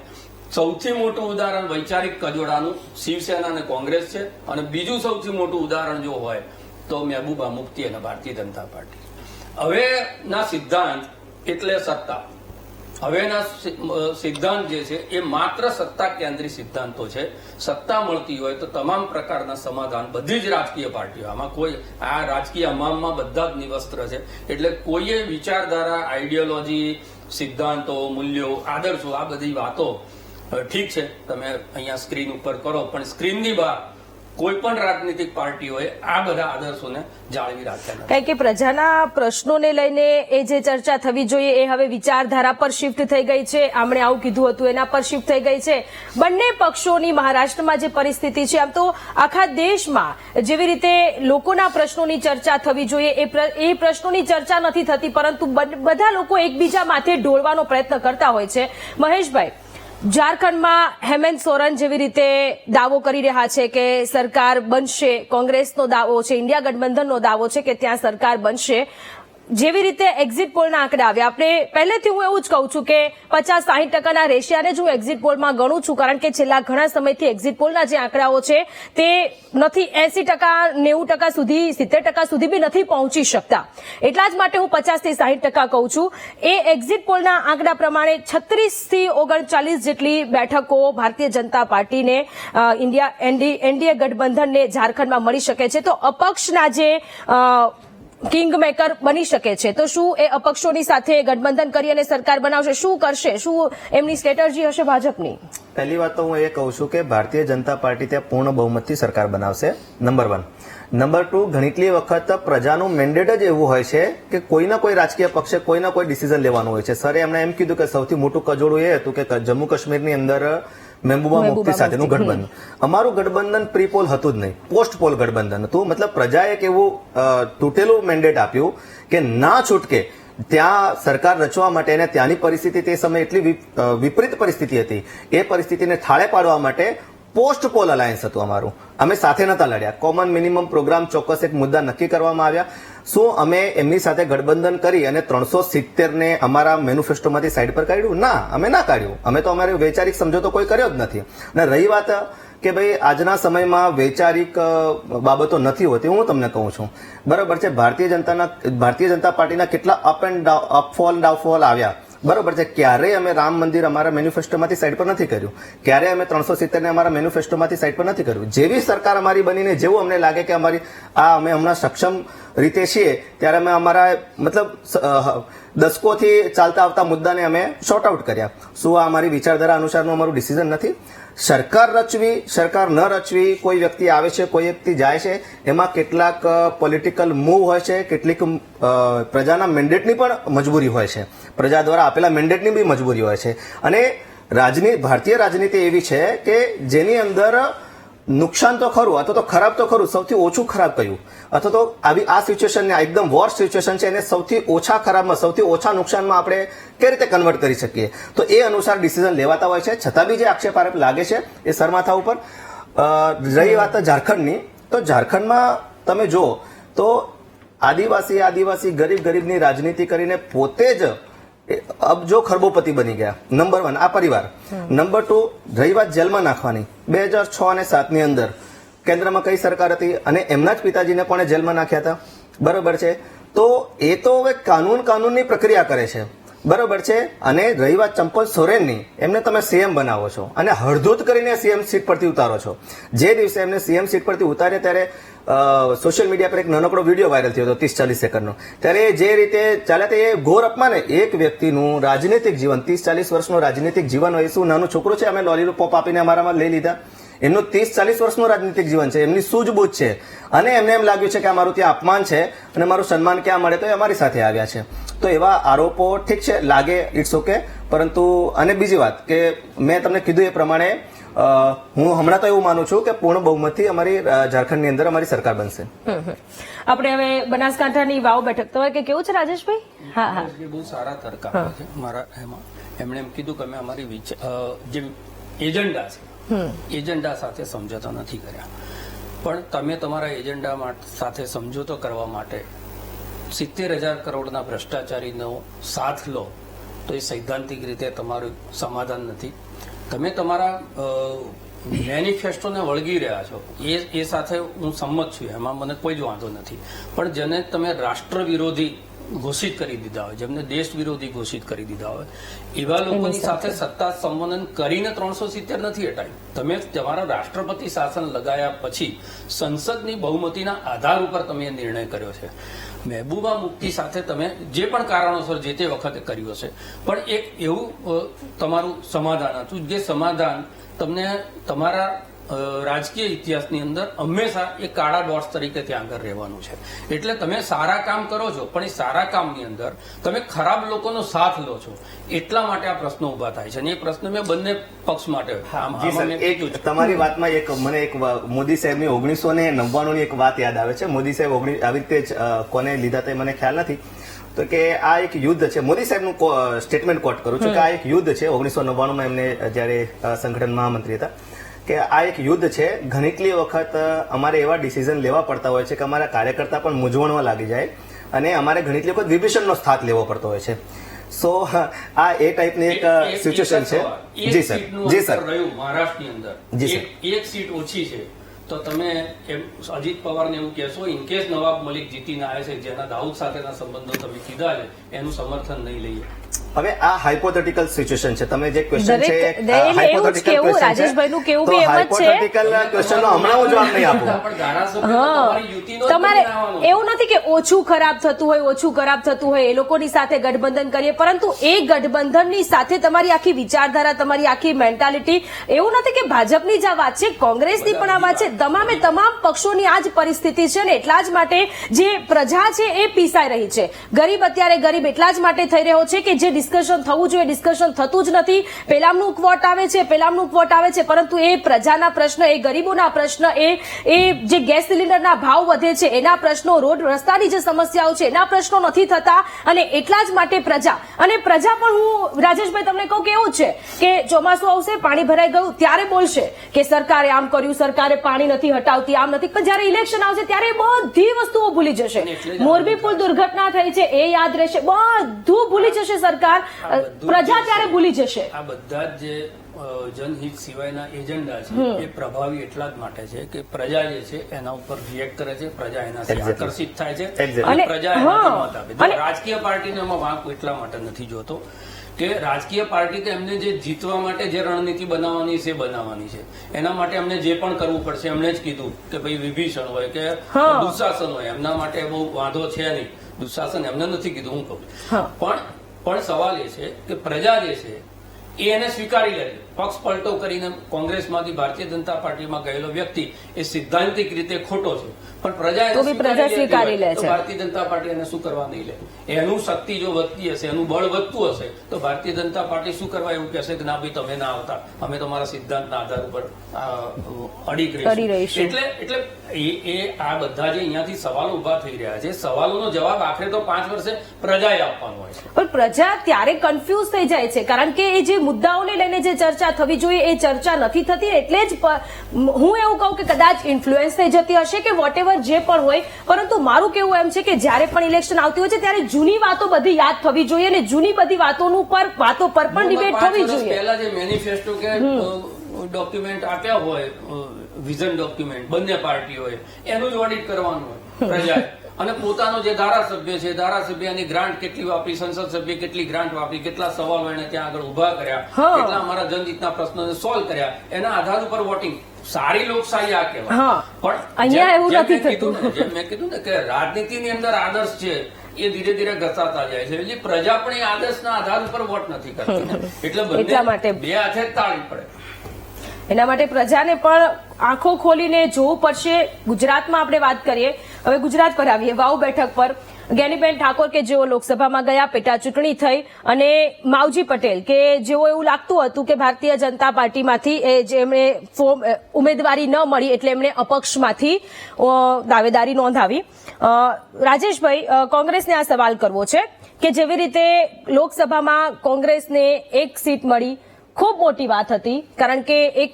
સૌથી મોટું ઉદાહરણ વૈચારિક કજોડાનું શિવસેના અને કોંગ્રેસ છે, અને બીજું સૌથી મોટું ઉદાહરણ જો હોય તો મહેબૂબા મુફ્તી અને ભારતીય જનતા પાર્ટી. હવેના સિદ્ધાંત એટલે સત્તા. હવેના સિદ્ધાંત જે છે એ માત્ર સત્તા કેન્દ્રિત સિદ્ધાંતો છે. સત્તા મળતી હોય તો તમામ પ્રકારના સમાધાન બધી જ રાજકીય પાર્ટીઓ, આમાં કોઈ આ રાજકીય અમામમાં બધા જ નિવસ્ત્ર છે. એટલે કોઈએ વિચારધારા, આઈડિયોલોજી, સિદ્ધાંતો, મૂલ્યો, આદર્શો, આ બધી વાતો ઠીક છે તમે અહીંયા સ્ક્રીન ઉપર કરો, પણ સ્ક્રીનની બહાર કોઈ પણ રાજનીતિક પાર્ટીઓએ આ બધા આદર્શોને જાળવી રાખ્યા નથી. કારણ કે પ્રજાના પ્રશ્નોને લઈને એ જે ચર્ચા થવી જોઈએ એ હવે વિચારધારા પર શિફ્ટ થઈ ગઈ છે. આમણે આવું કીધું હતું એના પર શિફ્ટ થઈ ગઈ છે. બંને પક્ષોની મહારાષ્ટ્રમાં જે પરિસ્થિતિ છે, આમ તો આખા દેશમાં જેવી રીતે લોકોના પ્રશ્નોની ચર્ચા થવી જોઈએ એ પ્રશ્નોની ચર્ચા નથી થતી, પરંતુ બધા લોકો એકબીજા માથે ઢોળવાનો પ્રયત્ન કરતા હોય છે. મહેશભાઈ, ઝારખંડમાં હેમંત સોરેન જેવી રીતે દાવો કરી રહ્યા છે કે સરકાર બનશે, કોંગ્રેસનો દાવો છે, ઇન્ડિયા ગઠબંધનનો દાવો છે કે ત્યાં સરકાર બનશે. જેવી રીતે એક્ઝિટ પોલના આંકડા આવ્યા, આપણે પહેલેથી હું એવું જ કહું છું કે 50-60% રેશિયાને જ હું એક્ઝિટ પોલમાં ગણું છું, કારણ કે છેલ્લા ઘણા સમયથી એક્ઝિટ પોલના જે આંકડાઓ છે તે નથી 80%, 90% સુધી, 70% સુધી બી નથી પહોંચી શકતા. એટલા જ માટે હું 50 થી 60% કહું છું. એ એક્ઝિટ પોલના આંકડા પ્રમાણે 36 થી 39 જેટલી બેઠકો ભારતીય જનતા પાર્ટીને, એનડીએ ગઠબંધનને ઝારખંડમાં મળી શકે છે. તો અપક્ષના જે કિંગ મેકર બની શકે છે, તો શું એ અપક્ષોની સાથે ગઠબંધન કરી અને સરકાર બનાવશે? શું કરશે? શું એમની સ્ટ્રેટેજી હશે ભાજપની? પહેલી વાત તો હું એ કહું છું કે ભારતીય જનતા પાર્ટી ત્યાં પૂર્ણ બહુમતથી સરકાર બનાવશે, નંબર 1. નંબર 2, ઘણીટલી વખત પ્રજાનું મેન્ડેટ જ એવું હોય છે કે કોઈના કોઈ રાજકીય પક્ષે કોઈના કોઈ ડિસિઝન લેવાનું હોય છે. સરે એમણે એમ કીધું કે સૌથી મોટું કજોડું એ હતું કે જમ્મુ કાશ્મીરની અંદર મહેબૂબા મુફ્તી સાથેનું ગઠબંધન. અમારું ગઠબંધન પ્રી પોલ હતું જ નહીં, પોસ્ટ પોલ ગઠબંધન હતું. મતલબ પ્રજાએ એક એવું તૂટેલું મેન્ડેટ આપ્યું કે ના છૂટકે ત્યાં સરકાર રચવા માટે, અને ત્યાંની પરિસ્થિતિ તે સમયે એટલી વિપરીત પરિસ્થિતિ હતી, એ પરિસ્થિતિને થાળે પાડવા માટે પોસ્ટ પોલ અલાયન્સ હતું અમારું. અમે સાથે નતા લડ્યા. કોમન મિનિમમ પ્રોગ્રામ, ચોક્કસ એક મુદ્દા નક્કી કરવામાં આવ્યા. શું અમે એમની સાથે ગઠબંધન કરી અને 370 ને અમારા મેનિફેસ્ટોમાંથી સાઈડ પર કાઢ્યું? ના, અમે ના કાઢ્યું. અમે તો અમારે વૈચારિક સમજોતો કોઈ કર્યો જ નથી. અને રહી વાત કે ભાઈ આજના સમયમાં વૈચારિક બાબતો નથી હોતી, હું તમને કહું છું, બરાબર છે. ભારતીય જનતા પાર્ટીના કેટલા અપફોલ ડાઉનફોલ આવ્યા, બરોબર છે. ક્યારેય અમે રામ મંદિર અમારા મેનિફેસ્ટોમાંથી સાઈડ પર નથી કર્યું, ક્યારેય અમે 370 ને અમારા મેનિફેસ્ટોમાંથી સાઈડ પર નથી કર્યું. જેવી સરકાર અમારી બનીને જેવું અમને લાગે કે અમે હમણાં સક્ષમ રીતે છીએ, ત્યારે અમે અમારા મતલબ દશકોથી ચાલતા આવતા મુદ્દાને અમે શોર્ટ આઉટ કર્યા. શું આ અમારી વિચારધારા અનુસારનું અમારું ડિસિઝન નથી? સરકાર રચવી, સરકાર ન રચવી, કોઈ વ્યક્તિ આવે છે, કોઈ વ્યક્તિ જાય છે, એમાં કેટલાક પોલિટિકલ મૂવ હોય છે, કેટલીક પ્રજાના મેન્ડેટની પણ મજબૂરી હોય છે, પ્રજા દ્વારા આપેલા મેન્ડેટની બી મજબૂરી હોય છે. અને ભારતીય રાજનીતિ એવી છે કે જેની અંદર નુકસાન તો ખરું, અથવા તો ખરાબ તો ખરું, સૌથી ઓછું ખરાબ કયું, અથવા તો આવી આ સિચ્યુએશનને, એકદમ વર્સ્ટ સિચ્યુએશન છે, એને સૌથી ઓછા ખરાબમાં, સૌથી ઓછા નુકસાનમાં આપણે કઈ રીતે કન્વર્ટ કરી શકીએ, તો એ અનુસાર ડિસિઝન લેવાતા હોય છે. છતાં બી જે આક્ષેપ લાગે છે એ સરમાથા ઉપર. રહી વાત ઝારખંડની, તો ઝારખંડમાં તમે જુઓ તો આદિવાસી ગરીબની રાજનીતિ કરીને પોતે જ અબજો ખરબોપતિ બની ગયા. નંબર 1 આ પરિવાર. નંબર 2, રહી વાત જેલમાં નાખવાની, 2006 અને 7 ની અંદર કેન્દ્રમાં કઈ સરકાર હતી અને એમના જ પિતાજીને પણ જેલમાં નાખ્યા હતા, બરોબર છે. તો એ તો હવે કાનૂનની પ્રક્રિયા કરે છે, બરોબર છે. અને રહી વાત ચંપલ સોરેનની, એમને તમે સીએમ બનાવો છો અને હળધૂત કરીને સીએમ સીટ પરથી ઉતારો છો. જે દિવસે એમને સીએમ સીટ પરથી ઉતારે ત્યારે સોશિયલ મીડિયા પર એક નાનકડો વિડીયો વાયરલ થયો હતો 30-40 સેકન્ડનો. ત્યારે જે રીતે ચાલે તે એ ઘોર અપમાન. એક વ્યક્તિનું રાજનીતિક જીવન, 30-40 વર્ષનું રાજનીતિક જીવન હોય, શું નાનું છોકરું છે અમે લોલીપોપ આપીને અમારામાં લઈ લીધા? એમનું 30-40 વર્ષનું રાજનીતિક જીવન છે, એમની સૂઝબૂઝ છે, અને એમને એમ લાગ્યું છે કે અમારું ત્યાં અપમાન છે અને મારું સન્માન ક્યાં મળે, તો એ અમારી સાથે આવ્યા છે. તો એવા આરોપો ઠીક છે, લાગે, ઇટ્સ ઓકે. પરંતુ અને બીજી વાત કે મેં તમને કીધું એ પ્રમાણે હું હમણાં તો એવું માનું છું કે પૂર્ણ બહુમતથી અમારી ઝારખંડની અંદર અમારી સરકાર બનશે. આપણે હવે બનાસકાંઠાની વાવ બેઠક તો કે કેવું છે રાજેશભાઈ? હા, બહુ સારા તર્ક આપ્યા છે મારા એમાં. એમણે એમ કીધું કે અમે અમારી જે એજન્ડા છે એજન્ડા સાથે સમજોતા નથી કર્યા, પણ તમે તમારા એજન્ડા સાથે સમજોતો કરવા માટે 70,000 કરોડના ભ્રષ્ટાચારીનો સાથ લો તો એ સૈદ્ધાંતિક રીતે તમારું સમાધાન નથી. તમે તમારા મેનિફેસ્ટોને વળગી રહ્યા છો એ સાથે હું સંમત છું, એમાં મને કોઈ જ વાંધો નથી. પણ જેને તમે રાષ્ટ્ર વિરોધી ઘોષિત કરી દીધા હોય, જેમને દેશ વિરોધી ઘોષિત કરી દીધા હોય, એવા લોકોની સાથે સત્તા સંવનન કરીને 370 નથી હટાવી. તમે તમારા રાષ્ટ્રપતિ શાસન લગાયા પછી સંસદની બહુમતીના આધાર ઉપર તમે એ નિર્ણય કર્યો છે. મહેબૂબા મુફ્તી સાથે તમે જે પણ કારણોસર જે તે વખતે કર્યું હશે, પણ એક એવું તમારું સમાધાન હતું જે સમાધાન તમને તમારા રાજકીય ઇતિહાસની અંદર હંમેશા એક કાળા ડોટ્સ તરીકે ત્યાં આગળ રહેવાનું છે. એટલે તમે સારા કામ કરો છો, પણ એ સારા કામની અંદર તમે ખરાબ લોકોનો સાથ લો છો, એટલા માટે આ પ્રશ્નો ઉભા થાય છે. અને એ પ્રશ્ન મેં બંને પક્ષ માટે તમારી વાતમાં મને એક મોદી સાહેબની 1999 ની એક વાત યાદ આવે છે. મોદી સાહેબ આવી રીતે જ કોને લીધા તે મને ખ્યાલ નથી, તો કે આ એક યુદ્ધ છે. મોદી સાહેબનું સ્ટેટમેન્ટ કોટ કરું છું કે આ એક યુદ્ધ છે. 1999 માં એમને જયારે સંગઠન મહામંત્રી હતા, કે આ એક યુદ્ધ છે. ઘણીટલી વખત અમારે એવા ડિસિઝન લેવા પડતા હોય છે કે અમારા કાર્યકર્તા પણ મૂંઝવણમાં લાગી જાય અને અમારે ઘણીટલી વખત વિભીષણનો સાથ લેવો પડતો હોય છે. સો આ એ ટાઈપની એક સિચ્યુએશન છે. જી સર, જી સર. મહારાષ્ટ્રની અંદર એક સીટ ઓછી છે તો તમે અજીત પવારને એવું કહેશો ઇનકેસ નવાબ મલિક જીતીને આવે છે, જેના દાઉદ સાથેના સંબંધો તમે કીધા છે, એનું સમર્થન નહીં લઈએ. હવે આ હાઇપોથેટિકલ સિચ્યુએશન છે. તમે જે ક્વેશ્ચન છે રાજેશભાઈનું કેવું બી એમ જ છે. હાઇપોથેટિકલ ક્વેશ્ચનનો હમણાં હું જવાબ નહીં આપું. તમારે એવું નથી કે ઓછું ખરાબ થતું હોય એ લોકોની સાથે ગઠબંધન કરીએ, પરંતુ એ ગઠબંધનની સાથે તમારી આખી વિચારધારા, તમારી આખી મેન્ટાલિટી, એવું નથી કે ભાજપની જ આ વાત છે, કોંગ્રેસની પણ આ વાત છે, તમામે તમામ પક્ષોની આ જ પરિસ્થિતિ છે. ને એટલા જ માટે જે પ્રજા છે એ પીસાઈ રહી છે. ગરીબ અત્યારે ગરીબ એટલા જ માટે થઈ રહ્યો છે કે જે ડિસ્કશન થવું જોઈએ ડિસ્કશન થતું જ નથી. પેલામનું ક્વોટ આવે છે, પરંતુ એ પ્રજાના પ્રશ્ન, એ ગરીબોના પ્રશ્ન, એ જે ગેસ સિલિન્ડરના ભાવ વધે છે એના પ્રશ્નો, રોડ રસ્તાની જે સમસ્યાઓ છે એના પ્રશ્નો નથી થતા. અને એટલા જ માટે પ્રજા પણ, હું રાજેશભાઈ તમને કહું કે એવું છે કે ચોમાસું આવશે, પાણી ભરાઈ ગયું ત્યારે બોલશે કે સરકારે આમ કર્યું, સરકારે પાણી નથી હટાવતી, આમ નથી. પણ જયારે ઇલેક્શન આવશે ત્યારે બધી વસ્તુઓ ભૂલી જશે. મોરબી પુલ દુર્ઘટના થઈ છે એ યાદ રહેશે, બધું ભૂલી જશે સરકાર, પ્રજા ત્યારે ભૂલી જશે. આ બધા જ જે જનહિત સિવાયના એજન્ડા છે એ પ્રભાવી એટલા જ માટે છે કે પ્રજા જે છે એના ઉપર રિએક્ટ કરે છે, પ્રજા એનાથી આકર્ષિત થાય છે અને પ્રજા એનાથી મત આપે. રાજકીય પાર્ટીને એમાં વાંક એટલા માટે નથી જોતો કે રાજકીય પાર્ટી તો એમને જે જીતવા માટે જે રણનીતિ બનાવવાની છે બનાવવાની છે, એના માટે એમને જે પણ કરવું પડશે. એમણે જ કીધું કે ભાઈ વિભીષણ હોય કે દુશાસન હોય, એમના માટે બહુ વાંધો છે નહીં. દુશાસન એમને નથી કીધું, હું કહું. પણ સવાલ એ છે કે પ્રજા જે છે એ એને સ્વીકારી લે. પક્ષ પલટો કરીને કોંગ્રેસમાંથી ભારતીય જનતા પાર્ટીમાં ગયેલો વ્યક્તિ એ સિદ્ધાંતિક રીતે ખોટો છે, પણ પ્રજા સ્વીકારી લે છે. ભારતીય જનતા પાર્ટી એને શું કરવા નહીં લે? એનું શક્તિ જો વધતી હશે, એનું બળ વધતું હશે, તો ભારતીય જનતા પાર્ટી શું કરવા એવું કહેશે કે ના ભાઈ તમે ના આવતા, અમે તમારા સિદ્ધાંતના આધાર ઉપર અડીક રહીશું. એટલે એ આ બધા જે અહીંયાથી સવાલો ઉભા થઈ રહ્યા છે, સવાલોનો જવાબ આખરે તો 5 વર્ષે પ્રજાએ આપવાનો હોય છે. પણ પ્રજા ત્યારે કન્ફ્યુઝ થઈ જાય છે, કારણ કે એ જે મુદ્દાઓને લઈને જે ચર્ચા થવી જોઈએ એ ચર્ચા નથી થતી. એટલે જ હું એવું કહું કે કદાચ ઇન્ફ્લુએન્સ થઈ જતી હશે કે વોટ એવર જે પણ હોય, પરંતુ મારું કેવું એમ છે કે જયારે પણ ઇલેક્શન આવતી હોય છે ત્યારે જૂની વાતો બધી યાદ થવી જોઈએ અને જૂની બધી વાતો પર પણ ડિબેટ થવી જોઈએ. પહેલા જે મેનિફેસ્ટો કે ડોક્યુમેન્ટ આપ્યા હોય, વિઝન ડોક્યુમેન્ટ બંને પાર્ટીઓએ, એનું જ ઓડિટ કરવાનું હોય પ્રજાએ. અને પોતાનો જે ધારાસભ્ય છે, ધારાસભ્યની ગ્રાન્ટ કેટલી વાપરી, સંસદ સભ્ય કેટલી ગ્રાન્ટ વાપરી, કેટલા સવાલો એને ત્યાં આગળ ઉભા કર્યા, કેટલા અમારા જનહિતના પ્રશ્નોને સોલ્વ કર્યા, એના આધાર ઉપર વોટિંગ. સારી લોકશાહી આ કહેવાય. પણ અહીંયા એવું નથી થતું. જેમ મેં કીધું ને કે રાજનીતિની અંદર આદર્શ છે એ ધીરે ધીરે ઘસાતા જાય છે. એટલે પ્રજા પણ એ આદર્શના આધાર ઉપર વોટ નથી કરતી. એટલે બે હાથે તાળી પડે. એના માટે પ્રજાને પણ આંખો ખોલીને જોવું પડશે. ગુજરાતમાં આપણે વાત કરીએ, હવે ગુજરાત પર આવીએ. વાવ બેઠક પર જ્ઞાનીબેન ઠાકોર કે જેઓ લોકસભામાં ગયા, પેટા ચૂંટણી થઈ, અને માવજી પટેલ કે જેઓ એવું લાગતું હતું કે ભારતીય જનતા પાર્ટીમાંથી જેમણે ઉમેદવારી ન મળી એટલે એમણે અપક્ષમાંથી દાવેદારી નોંધાવી. રાજેશભાઈ, કોંગ્રેસને આ સવાલ કરવો છે કે જેવી રીતે લોકસભામાં કોંગ્રેસને 1 સીટ મળી, ખૂબ મોટી વાત હતી, કારણ કે એક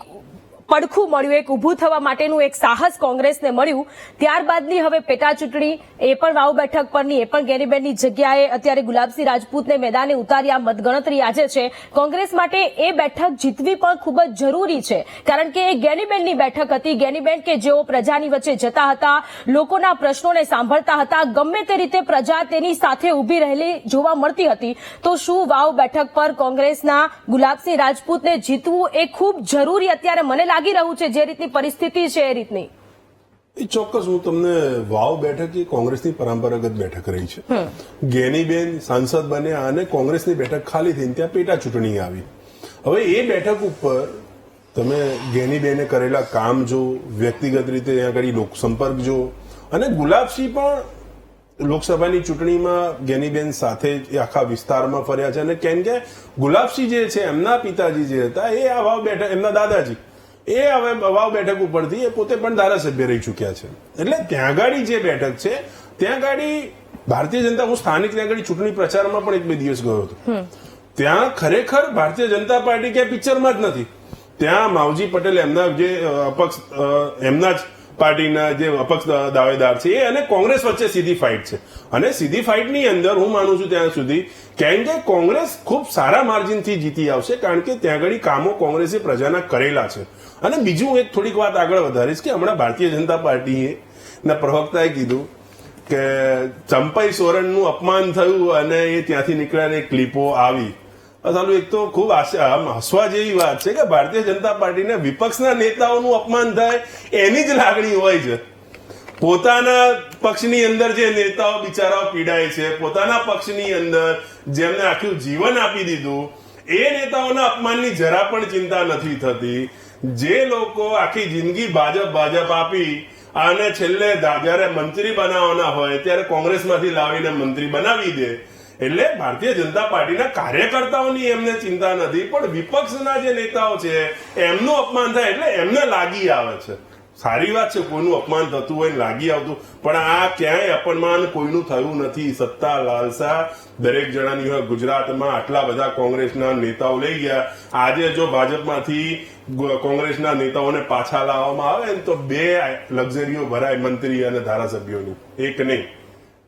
પડખું મળ્યું, એક ઊભું થવા માટેનું એક સાહસ કોંગ્રેસને મળ્યું. ત્યારબાદની હવે પેટા ચૂંટણી, એ પણ વાવ બેઠક પરની, એ પણ ગેનીબેનની જગ્યાએ અત્યારે ગુલાબસિંહ રાજપૂતને મેદાને ઉતાર્યા. મતગણતરી આજે છે. કોંગ્રેસ માટે એ બેઠક જીતવી પણ ખૂબ જ જરૂરી છે, કારણ કે એ ગેનીબેનની બેઠક હતી. ગેનીબેન કે જેઓ પ્રજાની વચ્ચે જતા હતા, લોકોના પ્રશ્નોને સાંભળતા હતા, ગમે તે રીતે પ્રજા તેની સાથે ઉભી રહેલી જોવા મળતી હતી. તો શું વાવ બેઠક પર કોંગ્રેસના ગુલાબસિંહ રાજપૂતને જીતવું એ ખૂબ જરૂરી અત્યારે મને લાગી રહ્યું છે, જે રીતની પરિસ્થિતિ છે એ રીતની? એ ચોક્કસ હું તમને વાવ બેઠક એ કોંગ્રેસની પરંપરાગત બેઠક રહી છે. ગેનીબેન સાંસદ બન્યા અને કોંગ્રેસની બેઠક ખાલી થઈને ત્યાં પેટા ચૂંટણી આવી. હવે એ બેઠક ઉપર તમે ગેનીબેને કરેલા કામ જો, વ્યક્તિગત રીતે ત્યાં આગળ લોકસંપર્ક જો, અને ગુલાબસિંહ પણ લોકસભાની ચૂંટણીમાં ગેનીબેન સાથે એ આખા વિસ્તારમાં ફર્યા છે. અને કેમ કે ગુલાબસિંહ જે છે એમના પિતાજી જે હતા એ આ વાવ બેઠક, એમના દાદાજી એ હવે વાવ બેઠક ઉપરથી એ પોતે પણ ધારાસભ્ય રહી ચૂક્યા છે. એટલે ત્યાં ગાડી જે બેઠક છે ત્યાં ગાડી ભારતીય જનતા, હું સ્થાનિક ત્યાં ગાડી ચૂંટણી પ્રચારમાં પણ એક બે દિવસ ગયો હતો. ત્યાં ખરેખર ભારતીય જનતા પાર્ટી ક્યાંય પિક્ચરમાં જ નથી. ત્યાં માવજી પટેલ એમના જે અપક્ષ, એમના જ પાર્ટીના જે અપક્ષ દાવેદાર છે એ અને કોંગ્રેસ વચ્ચે સીધી ફાઇટ છે. અને સીધી ફાઇટની અંદર હું માનું છું ત્યાં સુધી કેમ કે કોંગ્રેસ ખૂબ સારા માર્જિનથી જીતી આવશે, કારણ કે ત્યાં આગળ કામો કોંગ્રેસે પ્રજાના કરેલા છે. અને બીજું એક થોડીક વાત આગળ વધારીશ કે હમણાં ભારતીય જનતા પાર્ટીએ ના પ્રવક્તાએ કીધું કે ચંપાઈ સોરણનું અપમાન થયું અને એ ત્યાંથી નીકળ્યા ક્લિપો આવી. સાલું એક તો ખૂબ હસવા જેવી વાત છે કે ભારતીય જનતા પાર્ટીને વિપક્ષના નેતાઓનું અપમાન થાય એની જ લાગણી હોય છે. પોતાના પક્ષની અંદર જે નેતાઓ બિચારાઓ પીડાય છે, પોતાના પક્ષની અંદર જેમને આખું જીવન આપી દીધું, એ નેતાઓના અપમાનની જરા પણ ચિંતા નથી થતી. જે લોકો આખી જિંદગી ભાજપ આપી અને છેલ્લે જયારે મંત્રી બનાવવાના હોય ત્યારે કોંગ્રેસમાંથી લાવીને મંત્રી બનાવી દે. એટલે ભારતીય જનતા પાર્ટીના કાર્યકર્તાઓની એમને ચિંતા નથી, પણ વિપક્ષના જે નેતાઓ છે એમનું અપમાન થાય એટલે એમને લાગી આવે છે. સારી વાત છે કોઈનું અપમાન થતું હોય લાગી આવતું, પણ આ ક્યાંય અપમાન કોઈનું થયું નથી. સત્તા લાલસા દરેક જણાની હોય. ગુજરાતમાં આટલા બધા કોંગ્રેસના નેતાઓ લઈ ગયા. આજે જો ભાજપમાંથી કોંગ્રેસના નેતાઓને પાછા લાવવામાં આવે ને તો 2 લક્ઝરીઓ ભરાય મંત્રી અને ધારાસભ્યોની, એક નહીં.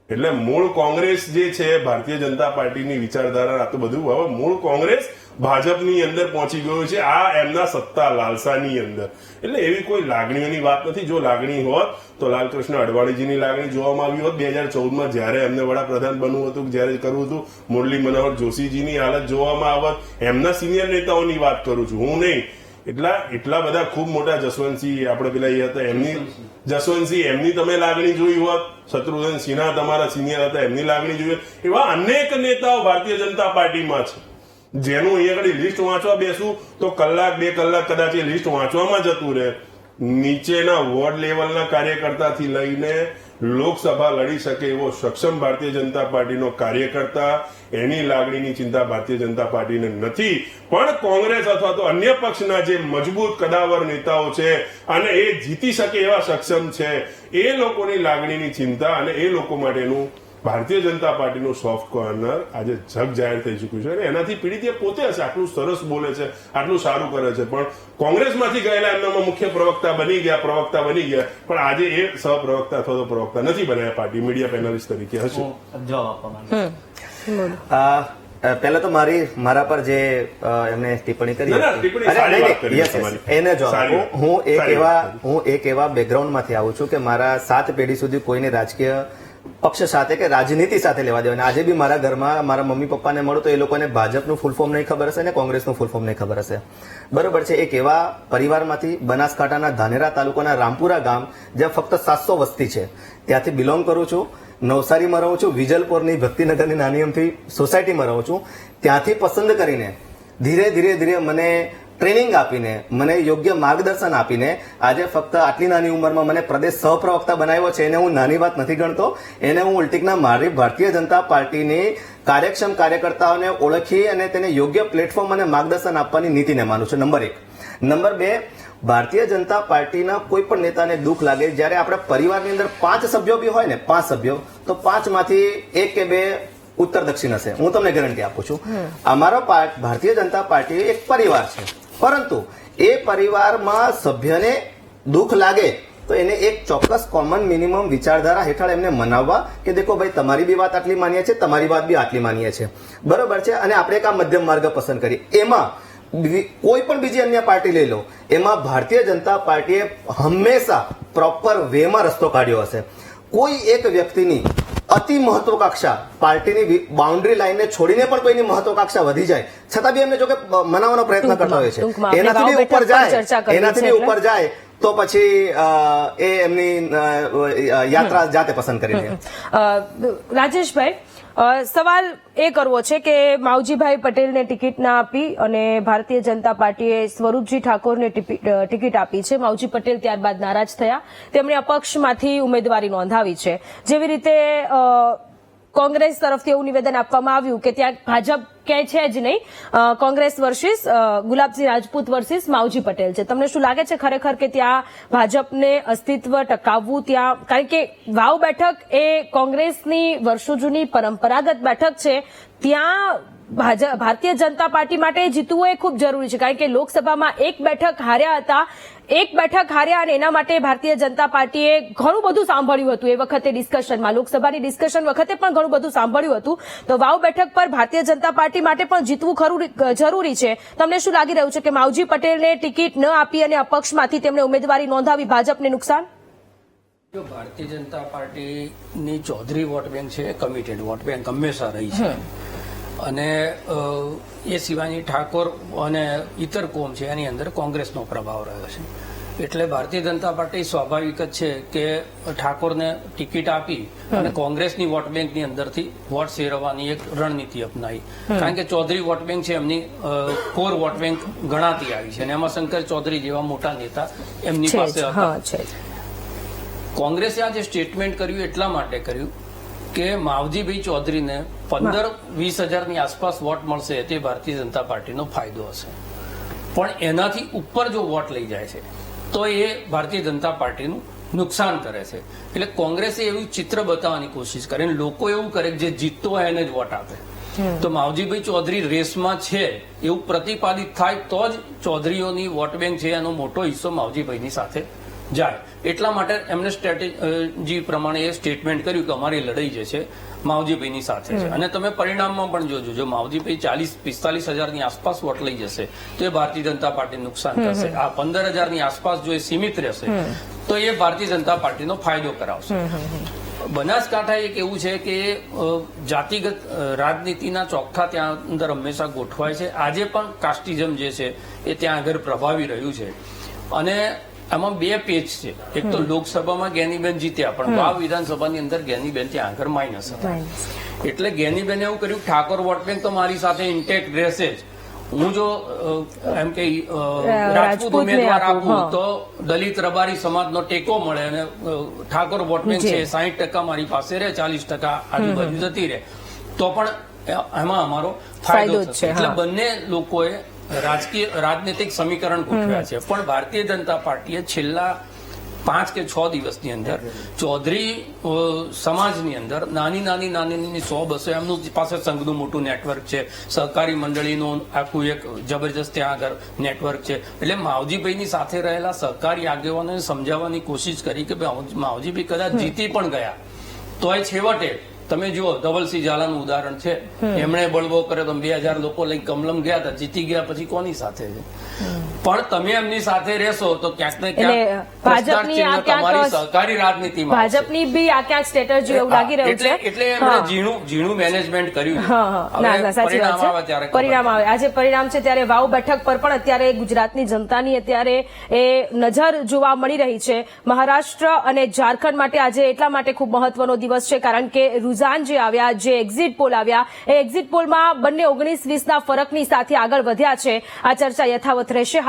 એટલે મૂળ કોંગ્રેસ જે છે ભારતીય જનતા પાર્ટીની વિચારધારા, આ તો બધું હવે મૂળ કોંગ્રેસ ભાજપની અંદર પહોંચી ગયું છે, આ એમના સત્તા લાલસાની અંદર. એટલે એવી કોઈ લાગણીઓની વાત નથી. જો લાગણી હોત તો લાલકૃષ્ણ અડવાણીજીની લાગણી જોવામાં આવી હોત 2014માં જ્યારે એમને વડાપ્રધાન બનવું હતું, જ્યારે કરવું હતું. મુરલી મનોહર જોશીજીની હાલત જોવામાં આવત. એમના સિનિયર નેતાઓની વાત કરું છું, હું નહીં. એટલા બધા ખૂબ મોટા જસવંતસિંહ, આપણે પેલા એ હતા એમની જસવંતસિંહ, એમની તમે લાગણી જોઈ હોત. શત્રુઘ્ન સિન્હા તમારા સિનિયર હતા, એમની લાગણી જોઈ હોત. એવા અનેક નેતાઓ ભારતીય જનતા પાર્ટીમાં છે જેનું અહીંયા આગળ લિસ્ટ વાંચવા બેસું તો 1-2 કલાક કદાચ એ લિસ્ટ વાંચવામાં જતું રહે. નીચેના વોર્ડ લેવલના કાર્યકર્તાથી લઈને લોકસભા લડી શકે એવો સક્ષમ ભારતીય જનતા પાર્ટીનો કાર્યકર્તા, એની લાગણીની ચિંતા ભારતીય જનતા પાર્ટીને નથી. પણ કોંગ્રેસ અથવા તો અન્ય પક્ષના જે મજબૂત કદાવર નેતાઓ છે અને એ જીતી શકે એવા સક્ષમ છે, એ લોકોની લાગણીની ચિંતા અને એ લોકો માટેનું ભારતીય જનતા પાર્ટીનું સોફ્ટ કોર્નર આજે જગ જાહેર થઈ ચૂક્યું છે. અને એનાથી પીડિત એ પોતે હશે. આટલું સરસ બોલે છે, આટલું સારું કરે છે, પણ કોંગ્રેસમાંથી ગયેલા એમનામાં મુખ્ય પ્રવક્તા બની ગયા, પણ આજે એ સહપ્રવક્તા અથવા તો પ્રવક્તા નથી બન્યા પાર્ટી મીડિયા પેનલિસ્ટ તરીકે હશે. પહેલા તો મારા પર જે એમને ટિપ્પણી કરી એને જવાબ, હું એક એવા બેકગ્રાઉન્ડમાંથી આવું છું કે મારા 7 પેઢી સુધી કોઈને રાજકીય પક્ષ સાથે કે રાજનીતિ સાથે લેવા દેવા. આજે બી મારા ઘરમાં મારા મમ્મી પપ્પાને મળો તો એ લોકોને ભાજપનું ફૂલ ફોર્મ નહીં ખબર હશે ને કોંગ્રેસનું ફૂલ ફોર્મ નહીં ખબર હશે. બરોબર છે. એક એવા પરિવારમાંથી બનાસકાંઠાના ધાનેરા તાલુકાના રામપુરા ગામ જ્યાં ફક્ત 700 વસ્તી છે ત્યાંથી બિલોંગ કરું છું. નવસારીમાં રહું છું, વિજલપુરની ભક્તિનગરની નાની અમથી સોસાયટીમાં રહું છું. ત્યાંથી પસંદ કરીને ધીરે મને ટ્રેનિંગ આપીને, મને યોગ્ય માર્ગદર્શન આપીને આજે ફક્ત આટલી નાની ઉંમરમાં મને પ્રદેશ સહપ્રવક્તા બનાવ્યો છે. એને હું નાની વાત નથી ગણતો. એને હું ઉલટીકના મારી ભારતીય જનતા પાર્ટીની કાર્યક્ષમ કાર્યકર્તાઓને ઓળખી અને તેને યોગ્ય પ્લેટફોર્મ અને માર્ગદર્શન આપવાની નીતિને માનું છું. નંબર 1. નંબર 2, ભારતીય જનતા પાર્ટીના કોઈ પણ નેતાને દુઃખ લાગે જ્યારે આપણા પરિવારની અંદર 5 સભ્યો બી હોય ને, 5 સભ્યો, તો 5માંથી 1 કે 2 ઉત્તર દક્ષિણ હશે. હું તમને ગેરંટી આપું છું. અમારો ભારતીય જનતા પાર્ટી એક પરિવાર છે, પરંતુ એ પરિવારમાં સભ્યને દુઃખ લાગે તો એને એક ચોક્કસ કોમન મિનિમમ વિચારધારા હેઠળ એમને મનાવવા કે દેખો ભાઈ તમારી બી વાત આટલી માનીએ છે, તમારી વાત બી આટલી માનીએ છે, બરોબર છે, અને આપણે એક આ મધ્યમ માર્ગ પસંદ કરી. એમાં કોઈ પણ બીજી અન્ય પાર્ટી લઈ લો, એમાં ભારતીય જનતા પાર્ટીએ હંમેશા પ્રોપર વેમાં રસ્તો કાઢ્યો હશે. કોઈ એક વ્યક્તિની અતિ મહત્વકાંક્ષા, પાર્ટીની બાઉન્ડ્રી લાઈનને છોડીને પણ કોઈની મહત્વકાંક્ષા વધી જાય છતાં બી એમને જો કે મનાવવાનો પ્રયત્ન કરતા હોય છે. એનાથી બી ઉપર જાય તો પછી એ એમની યાત્રા જાતે પસંદ કરી લે. રાજેશભાઈ, સવાલ એ કરવો છે કે માવજીભાઈ પટેલને ટિકિટ ના આપી અને ભારતીય જનતા પાર્ટીએ સ્વરૂપજી ઠાકોરને ટિકિટ આપી છે. માવજી પટેલ ત્યારબાદ નારાજ થયા, તેમણે અપક્ષમાંથી ઉમેદવારી નોંધાવી છે. જેવી રીતે કોંગ્રેસ તરફથી એવું નિવેદન આપવામાં આવ્યું કે ત્યાં ભાજપ ક્યાંય છે જ નહીં, કોંગ્રેસ વર્સિસ ગુલાબસિંહ રાજપૂત વર્સિસ માવજી પટેલ છે. તમને શું લાગે છે ખરેખર કે ત્યાં ભાજપને અસ્તિત્વ ટકાવવું, ત્યાં કારણ કે વાવ બેઠક એ કોંગ્રેસની વર્ષો જૂની પરંપરાગત બેઠક છે, ત્યાં ભારતીય જનતા પાર્ટી માટે જીતવું એ ખૂબ જરૂરી છે. કારણ કે લોકસભામાં એક બેઠક હાર્યા હતા, એક બેઠક હાર્યા અને એના માટે ભારતીય જનતા પાર્ટીએ ઘણું બધું સાંભળ્યું હતું. એ વખતે ડિસ્કશનમાં, લોકસભાની ડિસ્કશન વખતે પણ ઘણું બધું સાંભળ્યું હતું. તો વાવ બેઠક પર ભારતીય જનતા પાર્ટી માટે પણ જીતવું જરૂરી છે. તમને શું લાગી રહ્યું છે કે માવજી પટેલને ટિકિટ ન આપી અને અપક્ષમાંથી તેમણે ઉમેદવારી નોંધાવી, ભાજપને નુકસાન? જો ભારતીય જનતા પાર્ટીની ચૌધરી વોટ બેંક છે, કમિટેડ વોટ બેંક હંમેશા રહી છે, અને એ સિવાયની ઠાકોર અને ઇતર કોમ છે એની અંદર કોંગ્રેસનો પ્રભાવ રહ્યો છે. એટલે ભારતીય જનતા પાર્ટી સ્વાભાવિક જ છે કે ઠાકોરને ટિકિટ આપી અને કોંગ્રેસની વોટ બેંકની અંદરથી વોટ શેરવવાની એક રણનીતિ અપનાવી. કારણ કે ચૌધરી વોટ બેંક છે, એમની કોર વોટ બેંક ગણાતી આવી છે અને એમાં શંકર ચૌધરી જેવા મોટા નેતા એમની પાસે હતા. કોંગ્રેસે આ જે સ્ટેટમેન્ટ કર્યું એટલા માટે કર્યું કે માવજીભાઈ ચૌધરીને 15-20 હજારની આસપાસ વોટ મળશે તે ભારતીય જનતા પાર્ટીનો ફાયદો હશે. પણ એનાથી ઉપર જો વોટ લઈ જાય છે તો એ ભારતીય જનતા પાર્ટીનું નુકસાન કરે છે. એટલે કોંગ્રેસે એવું ચિત્ર બતાવવાની કોશિશ કરે અને લોકો એવું કરે કે જે જીતતો હોય એને જ વોટ આપે. તો માવજીભાઈ ચૌધરી રેસમાં છે એવું પ્રતિપાદિત થાય તો જ ચૌધરીઓની વોટ બેંક છે એનો મોટો હિસ્સો માવજીભાઈની સાથે જાય. એટલા માટે એમને સ્ટ્રેટેજી પ્રમાણે એ સ્ટેટમેન્ટ કર્યું કે અમારી લડાઈ જે છે માવજીભાઈની સાથે છે. અને તમે પરિણામમાં પણ જોજો, જો માવજીભાઈ 40-45 હજારની આસપાસ વોટ લઈ જશે તો એ ભારતીય જનતા પાર્ટીને નુકસાન કરશે. આ 15 હજારની આસપાસ જો એ સીમિત રહેશે તો એ ભારતીય જનતા પાર્ટીનો ફાયદો કરાવશે. બનાસકાંઠા એક એવું છે કે જાતિગત રાજનીતિના ચોખ્ખા ત્યાં અંદર હંમેશા ગોઠવાય છે. આજે પણ કાસ્ટિઝમ જે છે એ ત્યાં આગળ પ્રભાવી રહ્યું છે. અને આમાં બે પેજ છે. એક તો લોકસભામાં જ્ઞાનીબેન જીત્યા, પણ વાવ વિધાનસભાની અંદર જ્ઞાનીબેન ત્યાં આગળ માઇનસ હતા. એટલે જ્ઞાનીબેન એવું કર્યું, ઠાકોર વોટ બેંક તો મારી સાથે ઇન્ટેક્ટ રહેશે જ, હું જો એમ કે રાજપૂત ઉમેદવાર આપું તો દલિત રબારી સમાજનો ટેકો મળે અને ઠાકોર વોટ બેંક છે 60% મારી પાસે રહે, 40% આજુબાજુ જતી રહે તો પણ એમાં અમારો ફાયદો થશે. એટલે બંને લોકોએ રાજનીતિક સમીકરણ ગોઠવ્યા છે. પણ ભારતીય જનતા પાર્ટીએ છેલ્લા 5 કે 6 દિવસની અંદર ચૌધરી સમાજની અંદર નાની 100-200 એમનું પાસે સંઘનું મોટું નેટવર્ક છે, સહકારી મંડળીનું આખું એક જબરજસ્ત ત્યાં આગળ નેટવર્ક છે. એટલે માવજીભાઈની સાથે રહેલા સહકારી આગેવાનોને સમજાવવાની કોશિશ કરી કે માવજીભાઈ કદાચ જીતી પણ ગયા તો એ છેવટે તમે જુઓ ધવલસિંહ ઝાલાનું ઉદાહરણ છે, એમણે બળવો કર્યો તો 2000 લોકો લઈ કમલમ ગયા હતા, જીતી ગયા પછી કોની સાથે છે? પણ તમે એમની સાથે રહેશો તો ક્યાંક ને ક્યાંક તમારી સહકારી રાજનીતિમાં ભાજપની બી આ ક્યાંક સ્ટ્રેટેજી એવું લાગી રહ્યું છે. એટલે એમણે ઝીણું મેનેજમેન્ટ કર્યું. પરિણામ આવે, આજે પરિણામ છે ત્યારે વાવ બેઠક પર પણ અત્યારે ગુજરાતની જનતાની અત્યારે એ નજર જોવા મળી રહી છે. મહારાષ્ટ્ર અને ઝારખંડ માટે આજે એટલા માટે ખૂબ મહત્વનો દિવસ છે કારણ કે રૂઝાન જે આવ્યા, જે એક્ઝિટ પોલ આવ્યા, એ એક્ઝિટ પોલમાં બંને 19-20 ના ફરકની સાથે આગળ વધ્યા છે. આ ચર્ચા યથાવત રહેશે.